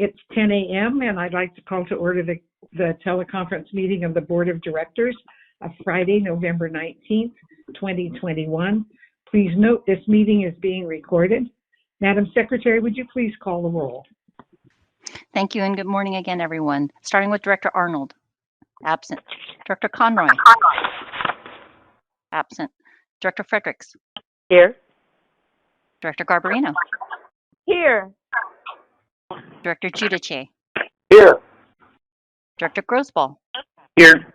It's 10 a.m. and I'd like to call to order the teleconference meeting of the Board of Directors of Friday, November 19th, 2021. Please note this meeting is being recorded. Madam Secretary, would you please call the roll? Thank you, and good morning again, everyone. Starting with Director Arnold, absent. Director Conroy, absent. Director Fredericks. Here. Director Garbarino. Here. Director Giudice. Here. Director Grosball. Here.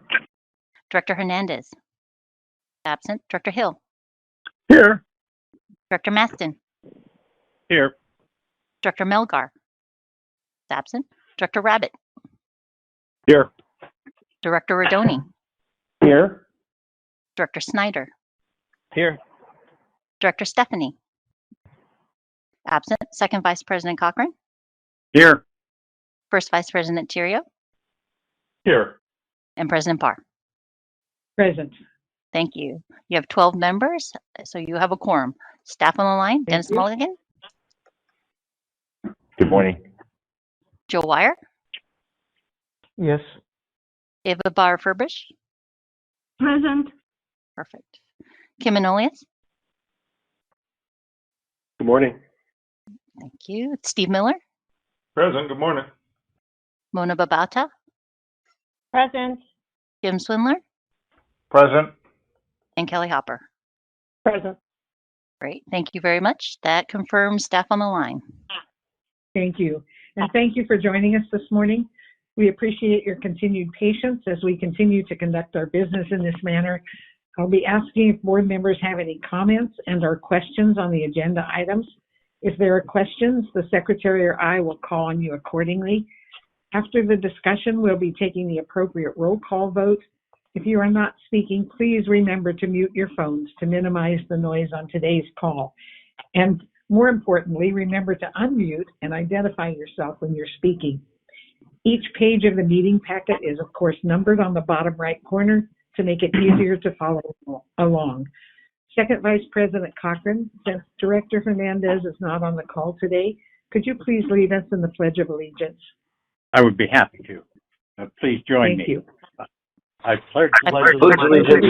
Director Hernandez. Absent. Director Hill. Here. Director Maston. Here. Director Melgar. Absent. Director Rabbit. Here. Director Rodoni. Here. Director Snyder. Here. Director Stephanie. Absent. Second Vice President Cochran. Here. First Vice President Theriault. Here. And President Barr. Present. Thank you. You have 12 members, so you have a quorum. Staff on the line, Dennis Mulligan. Good morning. Joe Wire. Yes. Eva Barr Furbish. Present. Perfect. Kim Manolius. Good morning. Thank you. Steve Miller. Present. Good morning. Mona Babata. Present. Jim Swindler. Present. And Kelly Hopper. Present. Great. Thank you very much. That confirms staff on the line. Thank you. And thank you for joining us this morning. We appreciate your continued patience as we continue to conduct our business in this manner. I'll be asking if board members have any comments and or questions on the agenda items. If there are questions, the secretary or I will call on you accordingly. After the discussion, we'll be taking the appropriate roll call vote. If you are not speaking, please remember to mute your phones to minimize the noise on today's call. And more importantly, remember to unmute and identify yourself when you're speaking. Each page of the meeting packet is, of course, numbered on the bottom right corner to make it easier to follow along. Second Vice President Cochran, since Director Hernandez is not on the call today, could you please lead us in the Pledge of Allegiance? I would be happy to. Please join me. Thank you. I pledge allegiance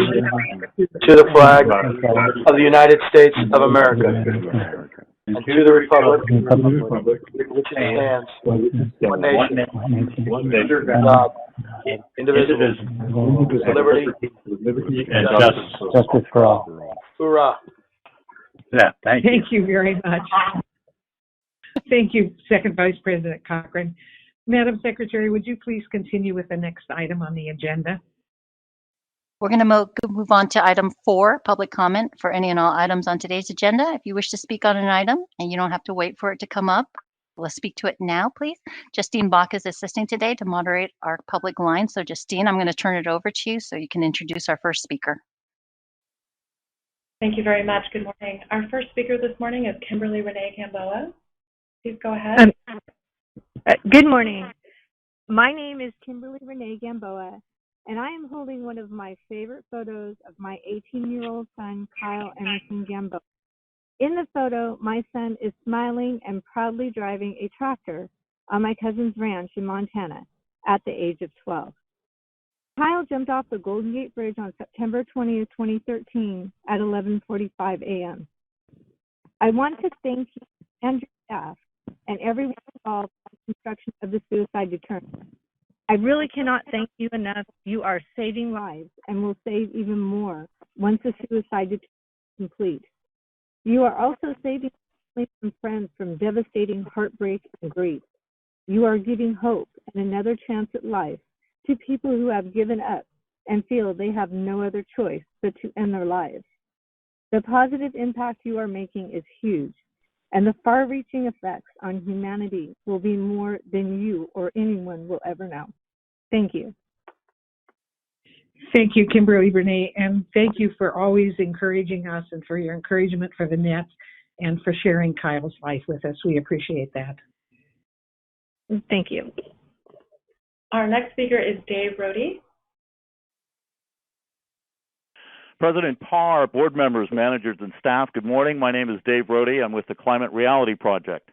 to the flag of the United States of America and to the republic which stands one nation, under God, indivisible, with liberty and justice for all. Hoorah. Yeah, thank you. Thank you very much. Thank you, Second Vice President Cochran. Madam Secretary, would you please continue with the next item on the agenda? We're going to move on to item 4, public comment for any and all items on today's agenda. If you wish to speak on an item and you don't have to wait for it to come up, let's speak to it now, please. Justine Bach is assisting today to moderate our public line. So Justine, I'm going to turn it over to you so you can introduce our first speaker. Thank you very much. Good morning. Our first speaker this morning is Kimberly Renee Gamboa. Please go ahead. Good morning. My name is Kimberly Renee Gamboa, and I am holding one of my favorite photos of my 18-year-old son, Kyle Emerson Gamboa. In the photo, my son is smiling and proudly driving a tractor on my cousin's ranch in Montana at the age of 12. Kyle jumped off the Golden Gate Bridge on September 20th, 2013 at 11:45 a.m. I want to thank you and your staff and everyone involved in the construction of the suicide deterrent. I really cannot thank you enough. You are saving lives and will save even more once the suicide deterrent is complete. You are also saving families and friends from devastating heartbreak and grief. You are giving hope and another chance at life to people who have given up and feel they have no other choice but to end their lives. The positive impact you are making is huge, and the far-reaching effects on humanity will be more than you or anyone will ever know. Thank you. Thank you, Kimberly Renee, and thank you for always encouraging us and for your encouragement for the net and for sharing Kyle's life with us. We appreciate that. Thank you. Our next speaker is Dave Rohde. President Parr, board members, managers, and staff, good morning. My name is Dave Rohde. I'm with the Climate Reality Project.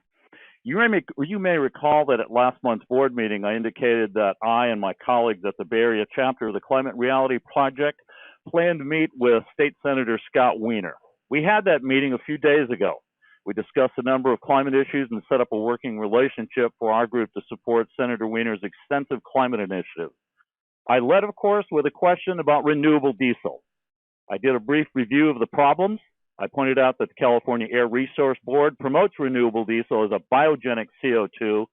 You may recall that at last month's board meeting, I indicated that I and my colleagues at the Bay Area chapter of the Climate Reality Project planned to meet with State Senator Scott Wiener. We had that meeting a few days ago. We discussed a number of climate issues and set up a working relationship for our group to support Senator Wiener's extensive climate initiative. I led, of course, with a question about renewable diesel. I did a brief review of the problems. I pointed out that the California Air Resource Board promotes renewable diesel as a biogenic CO2,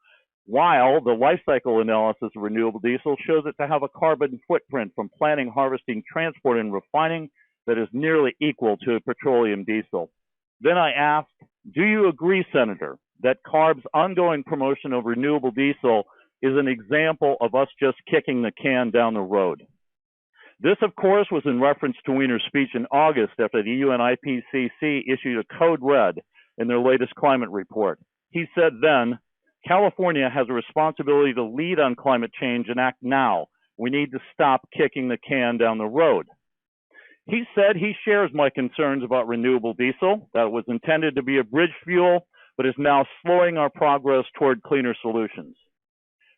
while the life cycle analysis of renewable diesel shows it to have a carbon footprint from planting, harvesting, transport, and refining that is nearly equal to petroleum diesel. Then I asked, do you agree, Senator, that CARB's ongoing promotion of renewable diesel is an example of us just kicking the can down the road? This, of course, was in reference to Wiener's speech in August after the UN IPCC issued a code red in their latest climate report. He said then, California has a responsibility to lead on climate change and act now. We need to stop kicking the can down the road. He said he shares my concerns about renewable diesel, that it was intended to be a bridge fuel, but is now slowing our progress toward cleaner solutions.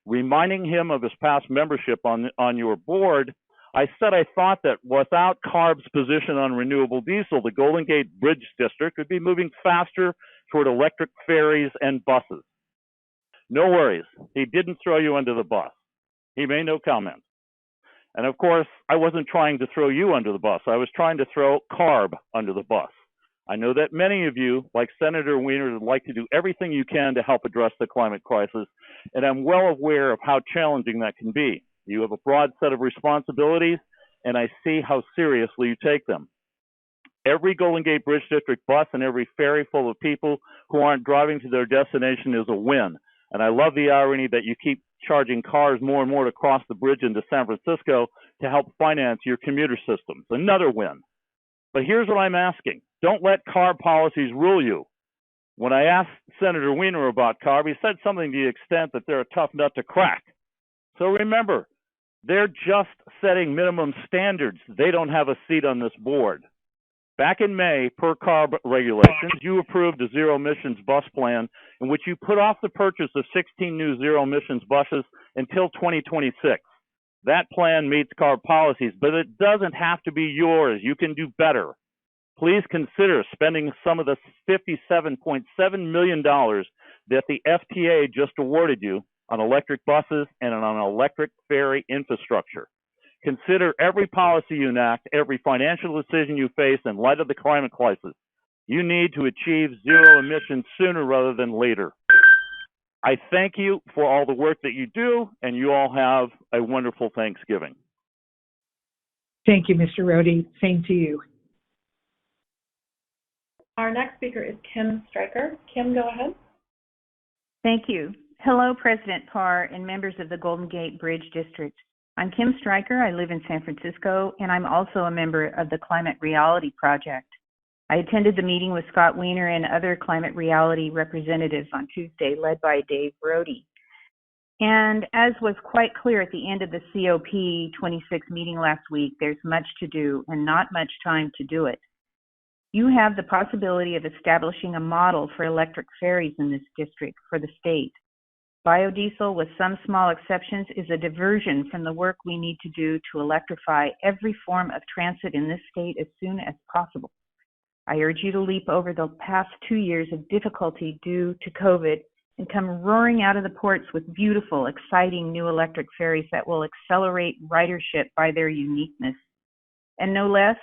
Reminding him of his past membership on your board, I said I thought that without CARB's position on renewable diesel, the Golden Gate Bridge District would be moving faster toward electric ferries and buses. No worries, he didn't throw you under the bus. He made no comment. And of course, I wasn't trying to throw you under the bus. I was trying to throw CARB under the bus. I know that many of you, like Senator Wiener, would like to do everything you can to help address the climate crisis, and I'm well aware of how challenging that can be. You have a broad set of responsibilities, and I see how seriously you take them. Every Golden Gate Bridge District bus and every ferry full of people who aren't driving to their destination is a win. And I love the irony that you keep charging cars more and more to cross the bridge into San Francisco to help finance your commuter systems. Another win. But here's what I'm asking. Don't let CARB policies rule you. When I asked Senator Wiener about CARB, he said something to the extent that they're a tough nut to crack. So remember, they're just setting minimum standards. They don't have a seat on this board. Back in May, per CARB regulations, you approved a zero-emissions bus plan in which you put off the purchase of 16 new zero-emissions buses until 2026. That plan meets CARB policies, but it doesn't have to be yours. You can do better. Please consider spending some of the $57.7 million that the FTA just awarded you on electric buses and on electric ferry infrastructure. Consider every policy you enact, every financial decision you face in light of the climate crisis. You need to achieve zero emissions sooner rather than later. I thank you for all the work that you do, and you all have a wonderful Thanksgiving. Thank you, Mr. Rohde. Same to you. Our next speaker is Kim Stryker. Kim, go ahead. Thank you. Hello, President Parr and members of the Golden Gate Bridge District. I'm Kim Stryker. I live in San Francisco, and I'm also a member of the Climate Reality Project. I attended the meeting with Scott Wiener and other Climate Reality representatives on Tuesday, led by Dave Brody. And as was quite clear at the end of the COP26 meeting last week, there's much to do and not much time to do it. You have the possibility of establishing a model for electric ferries in this district for the state. Biodiesel, with some small exceptions, is a diversion from the work we need to do to electrify every form of transit in this state as soon as possible. I urge you to leap over the past 2 years of difficulty due to COVID and come roaring out of the ports with beautiful, exciting new electric ferries that will accelerate ridership by their uniqueness. And no less,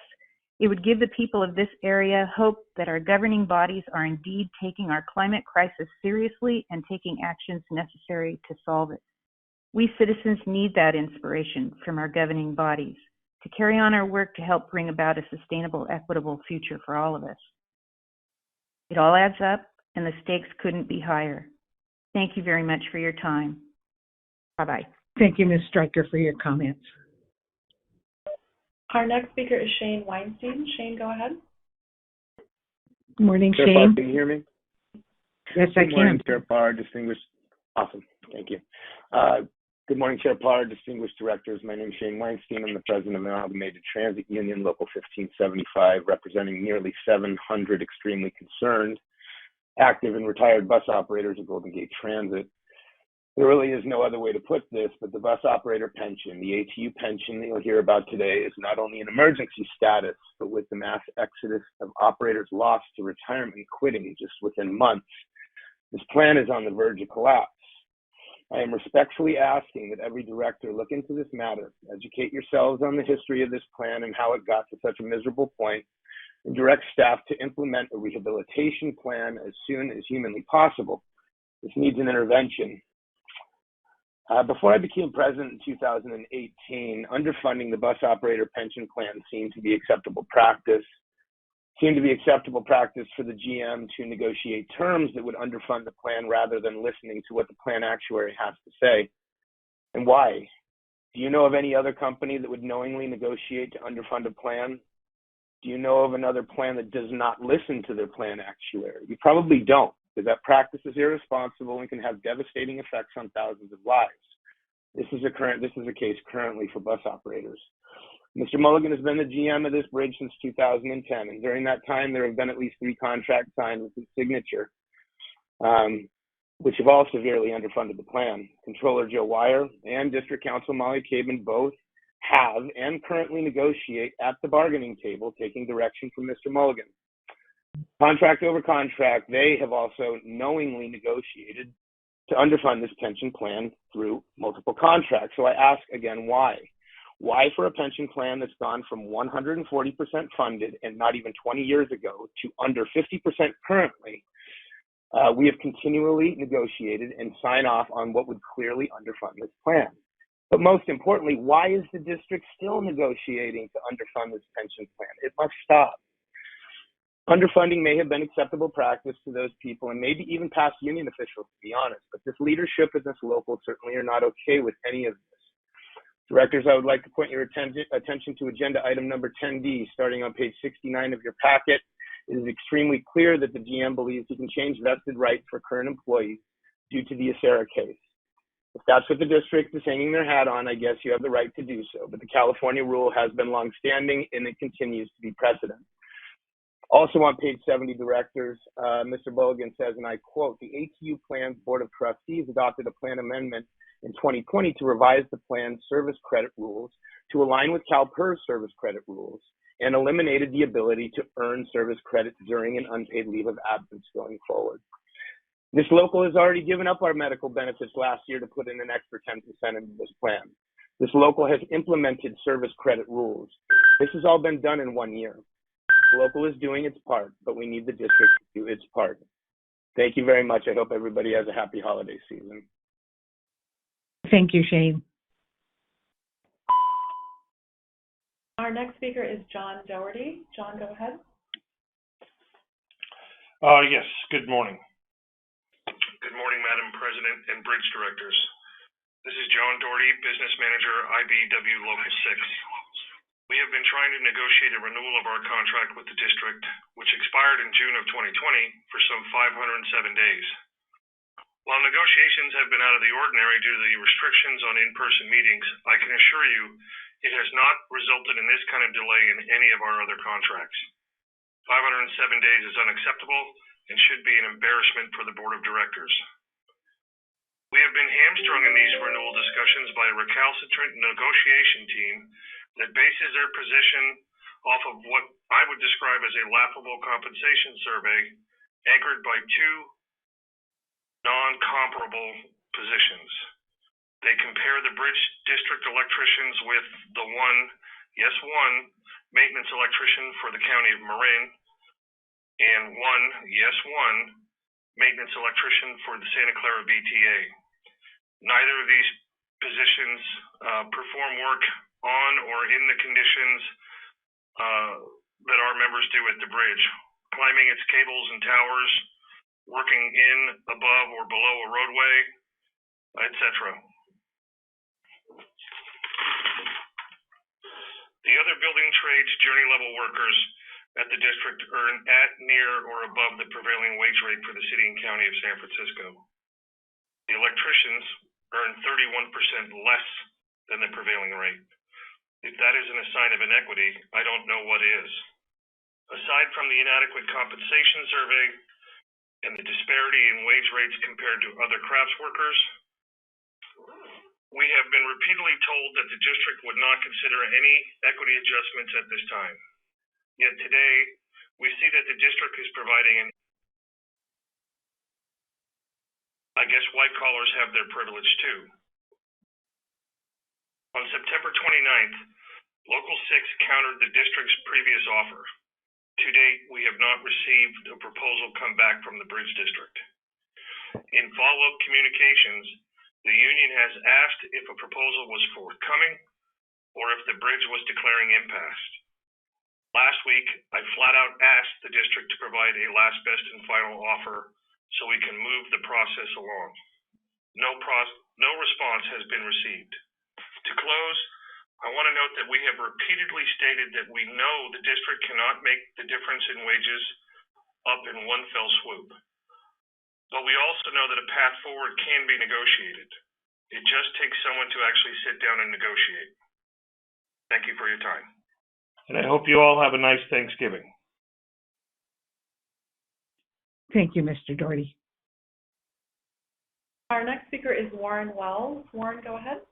it would give the people of this area hope that our governing bodies are indeed taking our climate crisis seriously and taking actions necessary to solve it. We citizens need that inspiration from our governing bodies to carry on our work to help bring about a sustainable, equitable future for all of us. It all adds up, and the stakes couldn't be higher. Thank you very much for your time. Bye-bye. Thank you, Ms. Stryker, for your comments. Our next speaker is Shane Weinstein. Shane, go ahead. Good morning, Chair Shane. Parr, can you hear me? Yes, I Good morning, can. Chair Parr, distinguished. Awesome, thank you. Good morning, Chair Parr, distinguished directors. My name is Shane Weinstein. I'm the president of Amalgamated Transit Union, Local 1575, representing nearly 700 extremely concerned active and retired bus operators at Golden Gate Transit. There really is no other way to put this, but the bus operator pension, the ATU pension that you'll hear about today, is not only an emergency status, but with the mass exodus of operators lost to retirement quitting just within months, this plan is on the verge of collapse. I am respectfully asking that every director look into this matter, educate yourselves on the history of this plan and how it got to such a miserable point, and direct staff to implement a rehabilitation plan as soon as humanly possible. This needs an intervention. Before I became president in 2018, underfunding the bus operator pension plan seemed to be acceptable practice. Seemed to be acceptable practice for the GM to negotiate terms that would underfund the plan rather than listening to what the plan actuary has to say. And why? Do you know of any other company that would knowingly negotiate to underfund a plan? Do you know of another plan that does not listen to their plan actuary? You probably don't, because that practice is irresponsible and can have devastating effects on thousands of lives. This is a case currently for bus operators. Mr. Mulligan has been the GM of this bridge since 2010, and during that time, there have been at least 3 contracts signed with his signature, which have all severely underfunded the plan. Controller Joe Wire and District Counsel Molly Cabin both have and currently negotiate at the bargaining table, taking direction from Mr. Mulligan. Contract over contract, they have also knowingly negotiated to underfund this pension plan through multiple contracts. So I ask again, why? Why for a pension plan that's gone from 140% funded and not even 20 years ago to under 50% currently, we have continually negotiated and sign off on what would clearly underfund this plan. But most importantly, why is the district still negotiating to underfund this pension plan? It must stop. Underfunding may have been acceptable practice to those people and maybe even past union officials, to be honest, but this leadership and this local certainly are not okay with any of this. Directors, I would like to point your attention to agenda item number 10D, starting on page 69 of your packet. It is extremely clear that the GM believes he can change vested rights for current employees due to the Acera case. If that's what the district is hanging their hat on, I guess you have the right to do so, but the California rule has been longstanding and it continues to be precedent. Also on page 70, directors, Mr. Mulligan says, and I quote, the ATU Plan's Board of Trustees adopted a plan amendment in 2020 to revise the plan's service credit rules to align with CalPERS service credit rules and eliminated the ability to earn service credit during an unpaid leave of absence going forward. This local has already given up our medical benefits last year to put in an extra 10% into this plan. This local has implemented service credit rules. This has all been done in 1 year. The local is doing its part, but we need the district to do its part. Thank you very much. I hope everybody has a happy holiday season. Thank you, Shane. Our next speaker is John Doherty. John, go ahead. Yes, good morning. Good morning, Madam President and Bridge Directors. This is John Doherty, Business Manager, IBEW Local 6. We have been trying to negotiate a renewal of our contract with the district, which expired in June of 2020 for some 507 days. While negotiations have been out of the ordinary due to the restrictions on in-person meetings, I can assure you it has not resulted in this kind of delay in any of our other contracts. 507 days is unacceptable and should be an embarrassment for the Board of Directors. We have been hamstrung in these renewal discussions by a recalcitrant negotiation team that bases their position off of what I would describe as a laughable compensation survey anchored by 2 non-comparable positions. They compare the Bridge District electricians with the one maintenance electrician for the County of Marin and one maintenance electrician for the Santa Clara BTA. Neither of these positions perform work on or in the conditions that our members do at the bridge, climbing its cables and towers, working in, above, or below a roadway, etc. The other building trades journey level workers at the district earn at, near, or above the prevailing wage rate for the city and county of San Francisco. The electricians earn 31% less than the prevailing rate. If that isn't a sign of inequity, I don't know what is. Aside from the inadequate compensation survey, and the disparity in wage rates compared to other crafts workers. We have been repeatedly told that the district would not consider any equity adjustments at this time. Yet today, we see that the district is providing I guess white collars have their privilege too. On September 29th, Local 6 countered the district's previous offer. To date, we have not received a proposal come back from the Bridge District. In follow-up communications, the union has asked if a proposal was forthcoming or if the bridge was declaring impasse. Last week, I flat out asked the district to provide a last best and final offer so we can move the process along. No response has been received. To close, I want to note that we have repeatedly stated that we know the district cannot make the difference in wages up in one fell swoop. But we also know that a path forward can be negotiated. It just takes someone to actually sit down and negotiate. Thank you for your time. And I hope you all have a nice Thanksgiving. Thank you, Mr. Doherty. Our next speaker is Warren Wells. Warren, go ahead.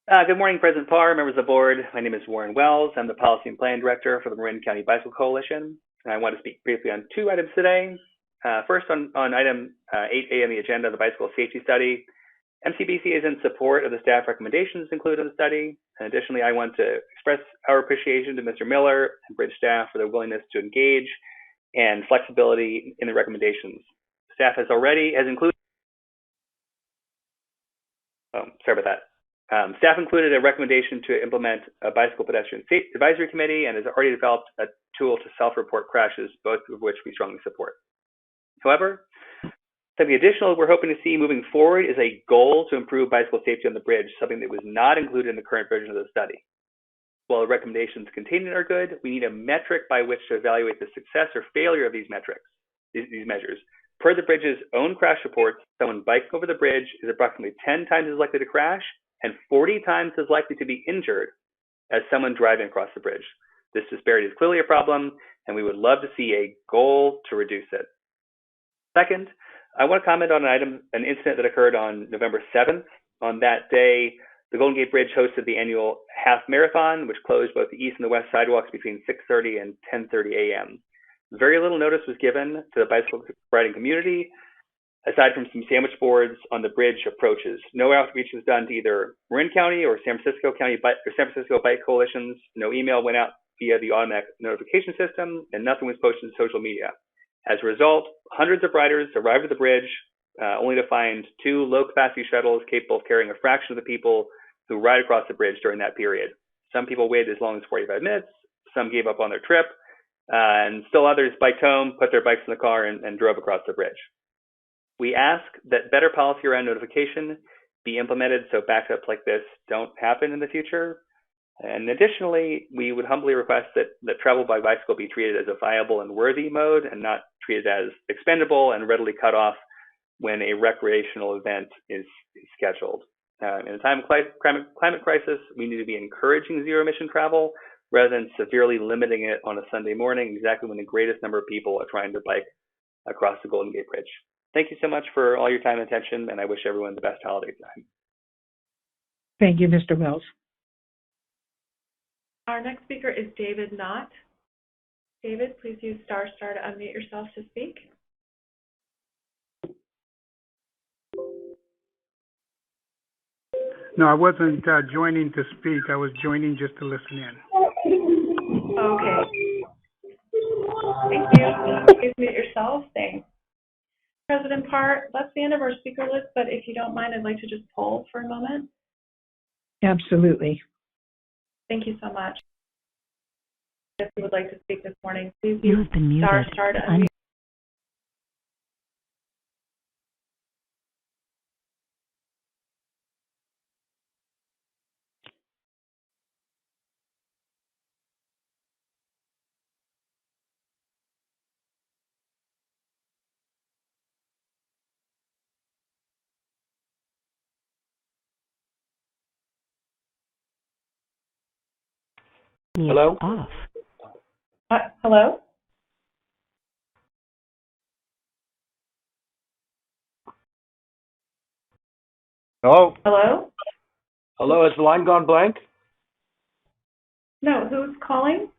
Good morning, President Parr, members of the board. My name is Warren Wells. I'm the Policy and Planning Director for the Marin County Bicycle Coalition. And I want to speak briefly on two items today. First, on item 8A on the agenda, the bicycle safety study. MCBC is in support of the staff recommendations included in the study. And additionally, I want to express our appreciation to Mr. Miller and Bridge staff for their willingness to engage and flexibility in the recommendations. Staff has included, staff included a recommendation to implement a bicycle pedestrian safety advisory committee and has already developed a tool to self-report crashes, both of which we strongly support. However, something additional we're hoping to see moving forward is a goal to improve bicycle safety on the bridge, something that was not included in the current version of the study. While the recommendations contained are good, we need a metric by which to evaluate the success or failure of these measures. Per the bridge's own crash reports, someone biking over the bridge is approximately 10 times as likely to crash and 40 times as likely to be injured as someone driving across the bridge. This disparity is clearly a problem, and we would love to see a goal to reduce it. Second, I want to comment on an incident that occurred on November 7th. On that day, the Golden Gate Bridge hosted the annual half marathon, which closed both the east and the west sidewalks between 6:30 and 10:30 a.m. Very little notice was given to the bicycle riding community, aside from some sandwich boards on the bridge approaches. No outreach was done to either Marin County or San Francisco Bike Coalitions. No email went out via the automatic notification system, and nothing was posted to social media. As a result, hundreds of riders arrived at the bridge, only to find 2 low-capacity shuttles capable of carrying a fraction of the people who ride across the bridge during that period. Some people waited as long as 45 minutes, some gave up on their trip, and still others biked home, put their bikes in the car, and drove across the bridge. We ask that better policy around notification be implemented so backups like this don't happen in the future. And additionally, we would humbly request that travel by bicycle be treated as a viable and worthy mode and not treated as expendable and readily cut off when a recreational event is scheduled. In a time of climate crisis, we need to be encouraging zero-emission travel rather than severely limiting it on a Sunday morning, exactly when the greatest number of people are trying to bike across the Golden Gate Bridge. Thank you so much for all your time and attention, and I wish everyone the best holiday time. Thank you, Mr. Wells. Our next speaker is David Knott. David, please use ** to unmute yourself to speak. No, I wasn't joining to speak. I was joining just to listen in. Okay. Thank you. Please mute yourself. Thanks. President Parr, that's the end of our speaker list, but if you don't mind, I'd like to just poll for a moment. Absolutely. Thank you so much. If you would like to speak this morning, please use ** to unmute. Hello? Hello? Hello? Hello? Hello, has the line gone blank? No, who's calling?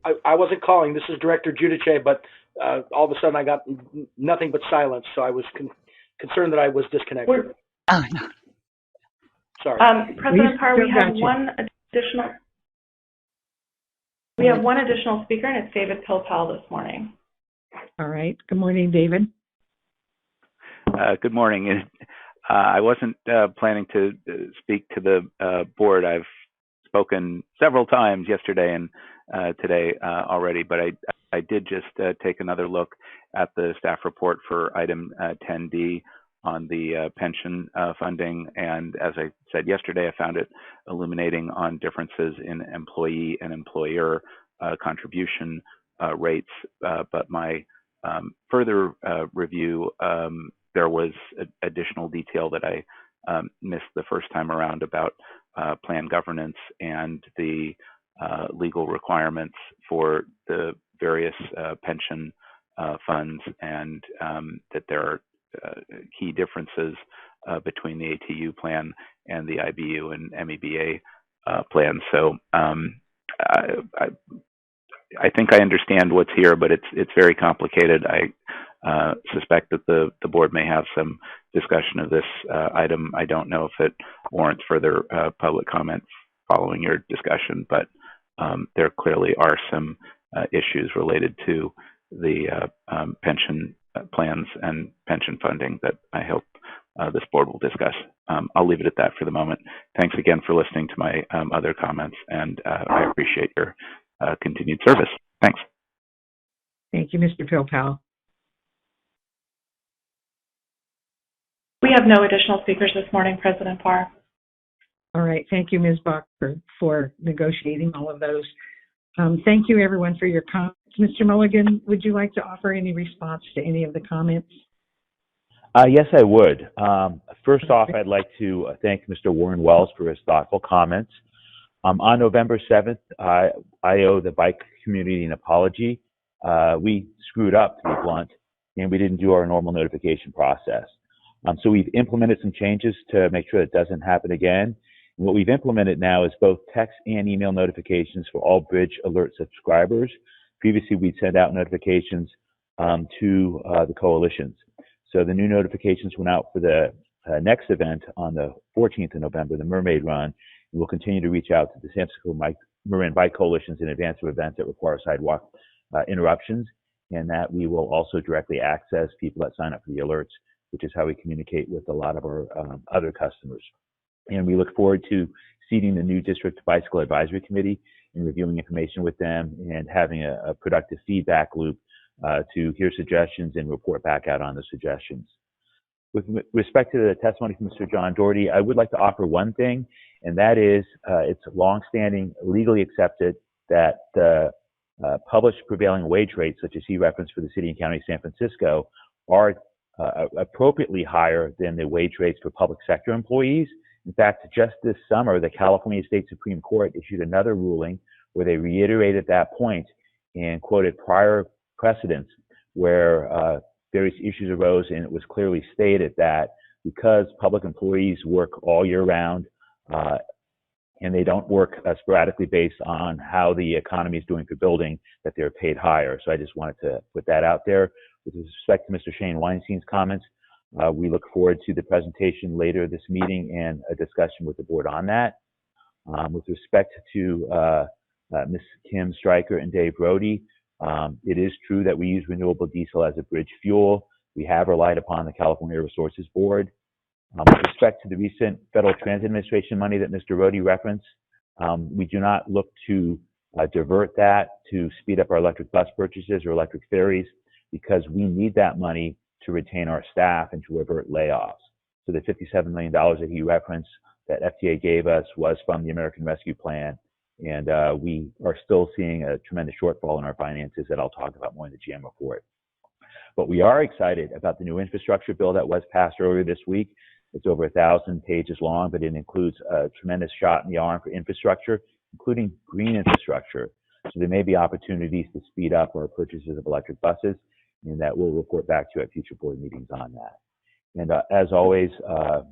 I wasn't calling. This is Director Giudice, but all of a sudden I got nothing but silence, so I was concerned that I was disconnected. Oh, no. Sorry. President Parr, we have got you. one additional speaker, and it's David Pilpel this morning. All right. Good morning, David. Good morning. I wasn't planning to speak to the board. I've spoken several times yesterday and today already, but I did just take another look at the staff report for item 10D on the pension funding, and as I said yesterday, I found it illuminating on differences in employee and employer contribution rates, but my further review, there was additional detail that I missed the first time around about plan governance and the legal requirements for the various pension funds, and that there are key differences between the ATU plan and the IBU and MEBA plan. So I think I understand what's here, but it's very complicated. I suspect that the board may have some discussion of this item. I don't know if it warrants further public comment following your discussion, but there clearly are some issues related to the pension plans and pension funding that I hope this board will discuss. I'll leave it at that for the moment. Thanks again for listening to my other comments, and I appreciate your continued service. Thanks. Thank you, Mr. Pilpel. We have no additional speakers this morning, President Parr. All right. Thank you, Ms. Bach, for negotiating all of those. Thank you, everyone, for your comments. Mr. Mulligan, would you like to offer any response to any of the comments? Yes, I would. First off, I'd like to thank Mr. Warren Wells for his thoughtful comments. On November 7th, I owe the bike community an apology. We screwed up, to be blunt, and we didn't do our normal notification process. So we've implemented some changes to make sure it doesn't happen again. And what we've implemented now is both text and email notifications for all Bridge Alert subscribers. Previously, we'd send out notifications to the coalitions. So the new notifications went out for the next event on the 14th of November, the Mermaid Run. And we'll continue to reach out to the San Francisco Marin Bike Coalitions in advance of events that require sidewalk interruptions, and that we will also directly access people that sign up for the alerts, which is how we communicate with a lot of our other customers. And we look forward to seating the new District Bicycle Advisory Committee and reviewing information with them and having a productive feedback loop to hear suggestions and report back out on the suggestions. With respect to the testimony from Mr. John Doherty, I would like to offer one thing, and that is it's longstanding, legally accepted that the published prevailing wage rates, such as he referenced for the City and County of San Francisco, are appropriately higher than the wage rates for public sector employees. In fact, just this summer, the California State Supreme Court issued another ruling where they reiterated that point and quoted prior precedents where various issues arose, and it was clearly stated that because public employees work all year round and they don't work sporadically based on how the economy is doing for building, that they're paid higher. So I just wanted to put that out there. With respect to Mr. Shane Weinstein's comments, we look forward to the presentation later this meeting and a discussion with the board on that. With respect to Ms. Kim Stryker and Dave Brody, it is true that we use renewable diesel as a bridge fuel. We have relied upon the California Air Resources Board. With respect to the recent Federal Transit Administration money that Mr. Brody referenced, we do not look to divert that to speed up our electric bus purchases or electric ferries, because we need that money to retain our staff and to avert layoffs. So the $57 million that he referenced that FTA gave us was from the American Rescue Plan, and we are still seeing a tremendous shortfall in our finances that I'll talk about more in the GM report. But we are excited about the new infrastructure bill that was passed earlier this week. It's over 1,000 pages long, but it includes a tremendous shot in the arm for infrastructure, including green infrastructure. So there may be opportunities to speed up our purchases of electric buses, and that we'll report back to you at future board meetings on that. And as always,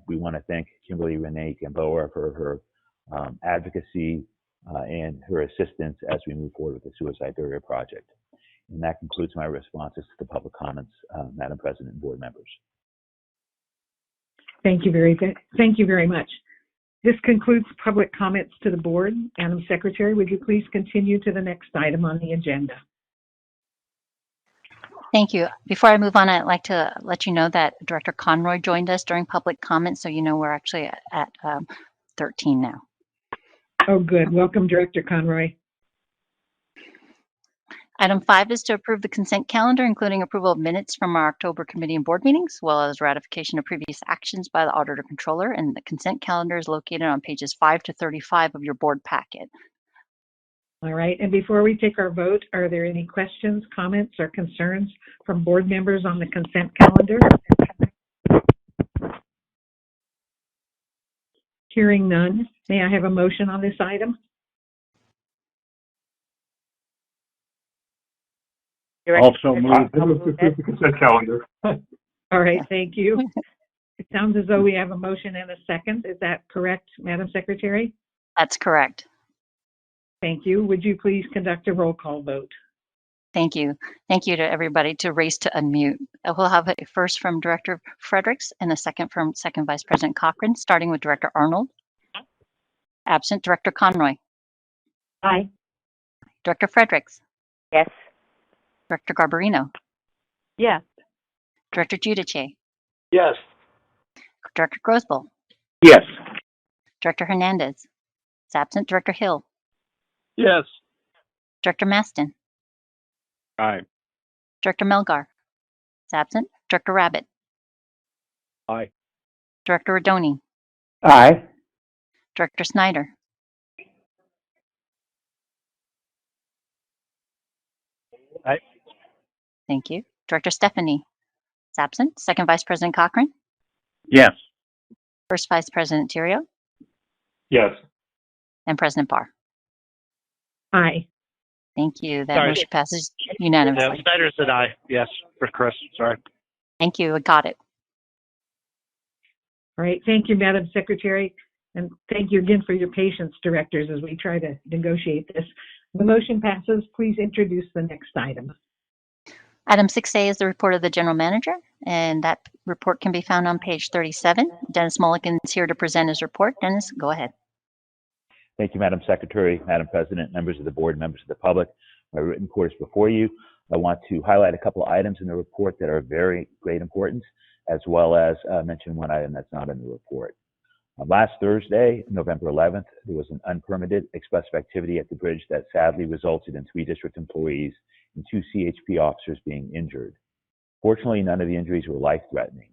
we want to thank Kimberly Renee Gamboa for her advocacy and her assistance as we move forward with the Suicide Barrier Project. And that concludes my responses to the public comments, Madam President and board members. Thank you very much. This concludes public comments to the board. Madam Secretary, would you please continue to the next item on the agenda? Thank you. Before I move on, I'd like to let you know that Director Conroy joined us during public comments, so you know we're actually at 13 now. Oh, good. Welcome, Director Conroy. Item 5 is to approve the consent calendar, including approval of minutes from our October committee and board meetings, as well as ratification of previous actions by the auditor controller. And the consent calendar is located on pages 5 to 35 of your board packet. All right. And before we take our vote, are there any questions, comments, or concerns from board members on the consent calendar? Hearing none, may I have a motion on this item? Also move. The consent calendar. All right, thank you. It sounds as though we have a motion and a second. Is that correct, Madam Secretary? That's correct. Thank you. Would you please conduct a roll call vote? Thank you. Thank you to everybody to race to unmute. We'll have a first from Director Fredericks and a second from Second Vice President Cochran, starting with Director Arnold. Absent. Director Conroy. Aye. Director Fredericks. Yes. Director Garbarino. Yes. Director Giudice. Yes. Director Grosboll. Yes. Director Hernandez. Is absent. Director Hill. Yes. Director Maston. Aye. Director Melgar. Is absent. Director Rabbit. Aye. Director Rodoni. Aye. Director Snyder. Aye. Thank you. Director Stephanie. Is absent. Second Vice President Cochran. Yes. First Vice President Tirio. Yes. And President Barr. Aye. Thank you. That Sorry. motion passes unanimously. Snyder said aye. Yes, for Chris. Sorry. Thank you. I got it. All right, thank you, Madam Secretary, and thank you again for your patience, directors, as we try to negotiate this. The motion passes. Please introduce the next item. Item 6A is the report of the General Manager, and that report can be found on page 37. Dennis Mulligan is here to present his report. Dennis, go ahead. Thank you, Madam Secretary, Madam President, members of the board, members of the public. My written report is before you. I want to highlight a couple of items in the report that are of very great importance, as well as mention one item that's not in the report. Last Thursday, November 11th, there was an unpermitted expressive activity at the bridge that sadly resulted in 3 district employees and 2 CHP officers being injured. Fortunately, none of the injuries were life-threatening.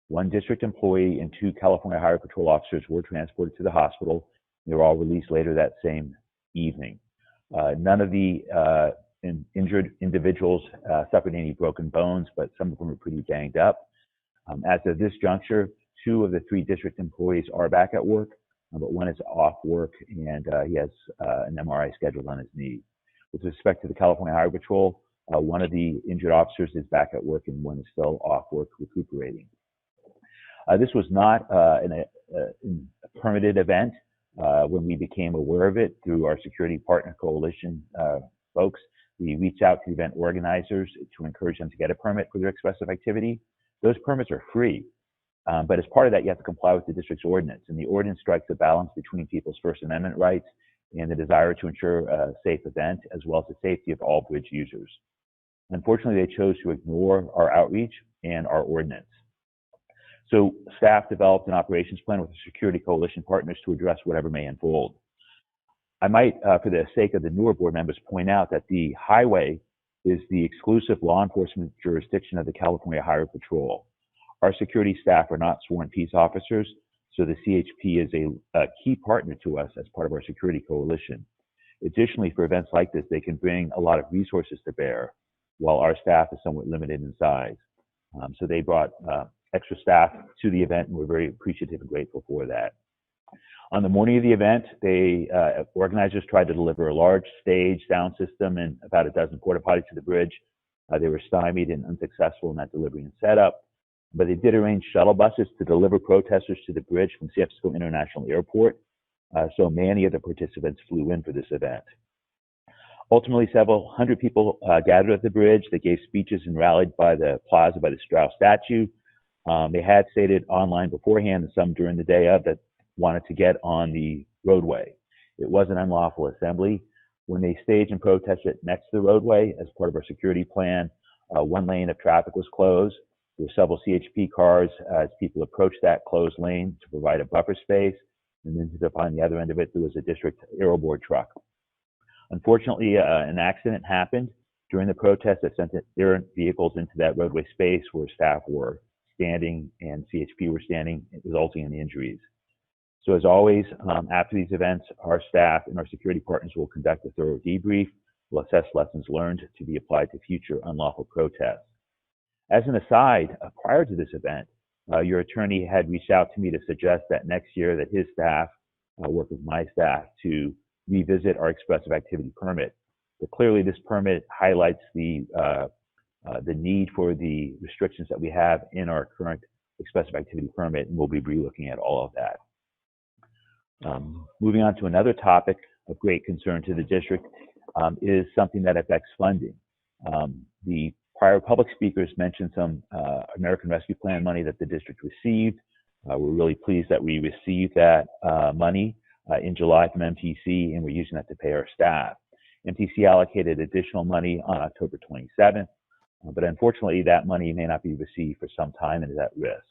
1 district employee and 2 California Highway Patrol officers were transported to the hospital. They were all released later that same evening. None of the injured individuals suffered any broken bones, but some of them were pretty banged up. As of this juncture, 2 of the 3 district employees are back at work, but 1 is off work and he has an MRI scheduled on his knee. With respect to the California Highway Patrol, 1 of the injured officers is back at work and 1 is still off work recuperating. This was not a permitted event. When we became aware of it through our Security Partner Coalition folks, we reached out to event organizers to encourage them to get a permit for their expressive activity. Those permits are free, but as part of that, you have to comply with the district's ordinance, and the ordinance strikes a balance between people's First Amendment rights and the desire to ensure a safe event, as well as the safety of all bridge users. Unfortunately, they chose to ignore our outreach and our ordinance. So staff developed an operations plan with the Security Coalition partners to address whatever may unfold. I might, for the sake of the newer board members, point out that the highway is the exclusive law enforcement jurisdiction of the California Highway Patrol. Our security staff are not sworn peace officers, so the CHP is a key partner to us as part of our Security Coalition. Additionally, for events like this, they can bring a lot of resources to bear, while our staff is somewhat limited in size. So they brought extra staff to the event, and we're very appreciative and grateful for that. On the morning of the event, organizers tried to deliver a large stage, sound system, and about a dozen porta potties to the bridge. They were stymied and unsuccessful in that delivery and setup. but they did arrange shuttle buses to deliver protesters to the bridge from San Francisco International Airport. So many of the participants flew in for this event. Ultimately, several hundred people gathered at the bridge. They gave speeches and rallied by the plaza by the Strauss statue. They had stated online beforehand and some during the day of that wanted to get on the roadway. It was an unlawful assembly. When they staged and protested next to the roadway as part of our security plan, one lane of traffic was closed. There were several CHP cars as people approached that closed lane to provide a buffer space. And then on the other end of it, there was a district aero board truck. Unfortunately, an accident happened during the protest that sent errant vehicles into that roadway space where staff were standing and CHP were standing, resulting in injuries. So as always, after these events, our staff and our security partners will conduct a thorough debrief. We'll assess lessons learned to be applied to future unlawful protests. As an aside, prior to this event, your attorney had reached out to me to suggest that next year that his staff work with my staff to revisit our expressive activity permit. But clearly this permit highlights the need for the restrictions that we have in our current expressive activity permit, and we'll be re-looking at all of that. Moving on to another topic of great concern to the district is something that affects funding. The prior public speakers mentioned some American Rescue Plan money that the district received. We're really pleased that we received that money in July from MTC, and we're using that to pay our staff. MTC allocated additional money on October 27th, but unfortunately that money may not be received for some time and is at risk.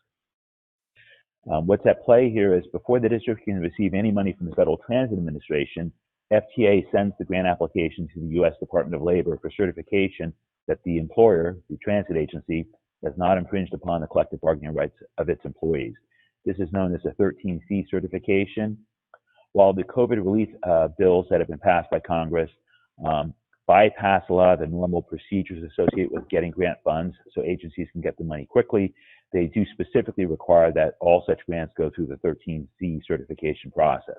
What's at play here is before the district can receive any money from the Federal Transit Administration, FTA sends the grant application to the U.S. Department of Labor for certification that the employer, the transit agency, has not infringed upon the collective bargaining rights of its employees. This is known as a 13C certification. While the COVID relief bills that have been passed by Congress bypass a lot of the normal procedures associated with getting grant funds so agencies can get the money quickly, they do specifically require that all such grants go through the 13C certification process.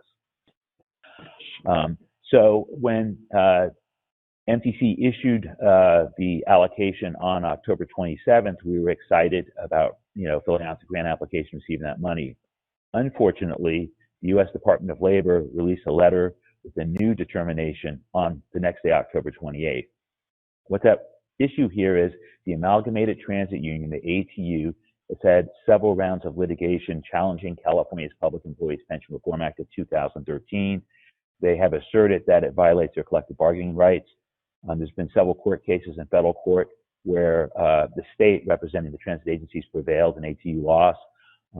So when MTC issued the allocation on October 27th, we were excited about, filling out the grant application, receiving that money. Unfortunately, the U.S. Department of Labor released a letter with a new determination on the next day, October 28th. What's at issue here is the Amalgamated Transit Union, the ATU, has had several rounds of litigation challenging California's Public Employees Pension Reform Act of 2013. They have asserted that it violates their collective bargaining rights. There's been several court cases in federal court where the state representing the transit agencies prevailed and ATU lost.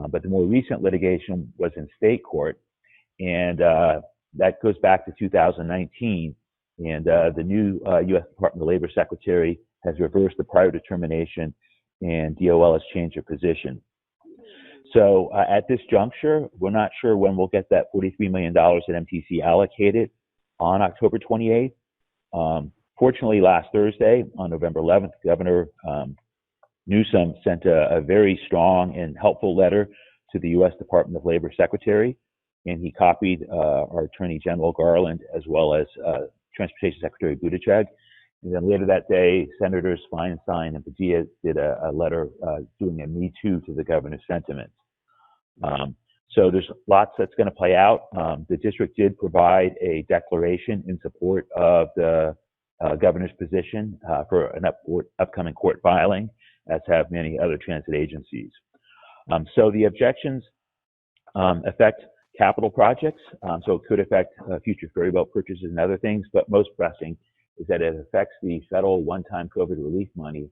But the more recent litigation was in state court, and that goes back to 2019. And the new U.S. Department of Labor Secretary has reversed the prior determination, and DOL has changed their position. So at this juncture, we're not sure when we'll get that $43 million that MTC allocated on October 28th. Fortunately, last Thursday, on November 11th, Governor Newsom sent a very strong and helpful letter to the U.S. Department of Labor Secretary, and he copied our Attorney General Garland as well as Transportation Secretary Buttigieg. And then later that day, Senators Feinstein and Padilla did a letter doing a Me Too to the governor's sentiments. So there's lots that's going to play out. The district did provide a declaration in support of the governor's position for an upcoming court filing, as have many other transit agencies. So the objections affect capital projects, so it could affect future ferryboat purchases and other things, but most pressing is that it affects the federal one-time COVID relief money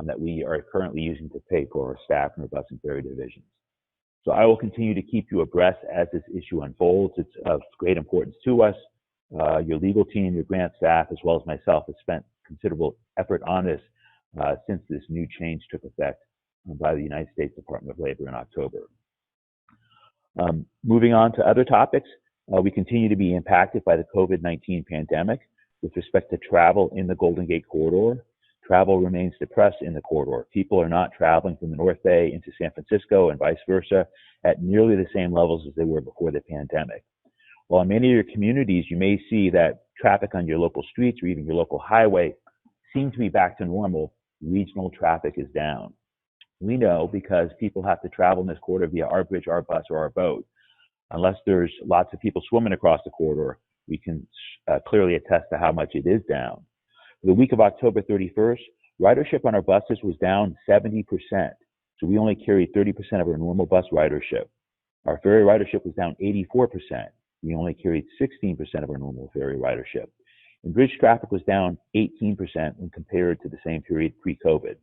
that we are currently using to pay for our staff in our bus and ferry divisions. So I will continue to keep you abreast as this issue unfolds. It's of great importance to us. Your legal team, your grant staff, as well as myself, have spent considerable effort on this since this new change took effect by the United States Department of Labor in October. Moving on to other topics, we continue to be impacted by the COVID-19 pandemic. With respect to travel in the Golden Gate corridor, travel remains depressed in the corridor. People are not traveling from the North Bay into San Francisco and vice versa at nearly the same levels as they were before the pandemic. While in many of your communities, you may see that traffic on your local streets or even your local highway seem to be back to normal, regional traffic is down. We know because people have to travel in this corridor via our bridge, our bus, or our boat. Unless there's lots of people swimming across the corridor, we can clearly attest to how much it is down. For the week of October 31st, ridership on our buses was down 70%. So we only carried 30% of our normal bus ridership. Our ferry ridership was down 84%. We only carried 16% of our normal ferry ridership. And bridge traffic was down 18% when compared to the same period pre-COVID.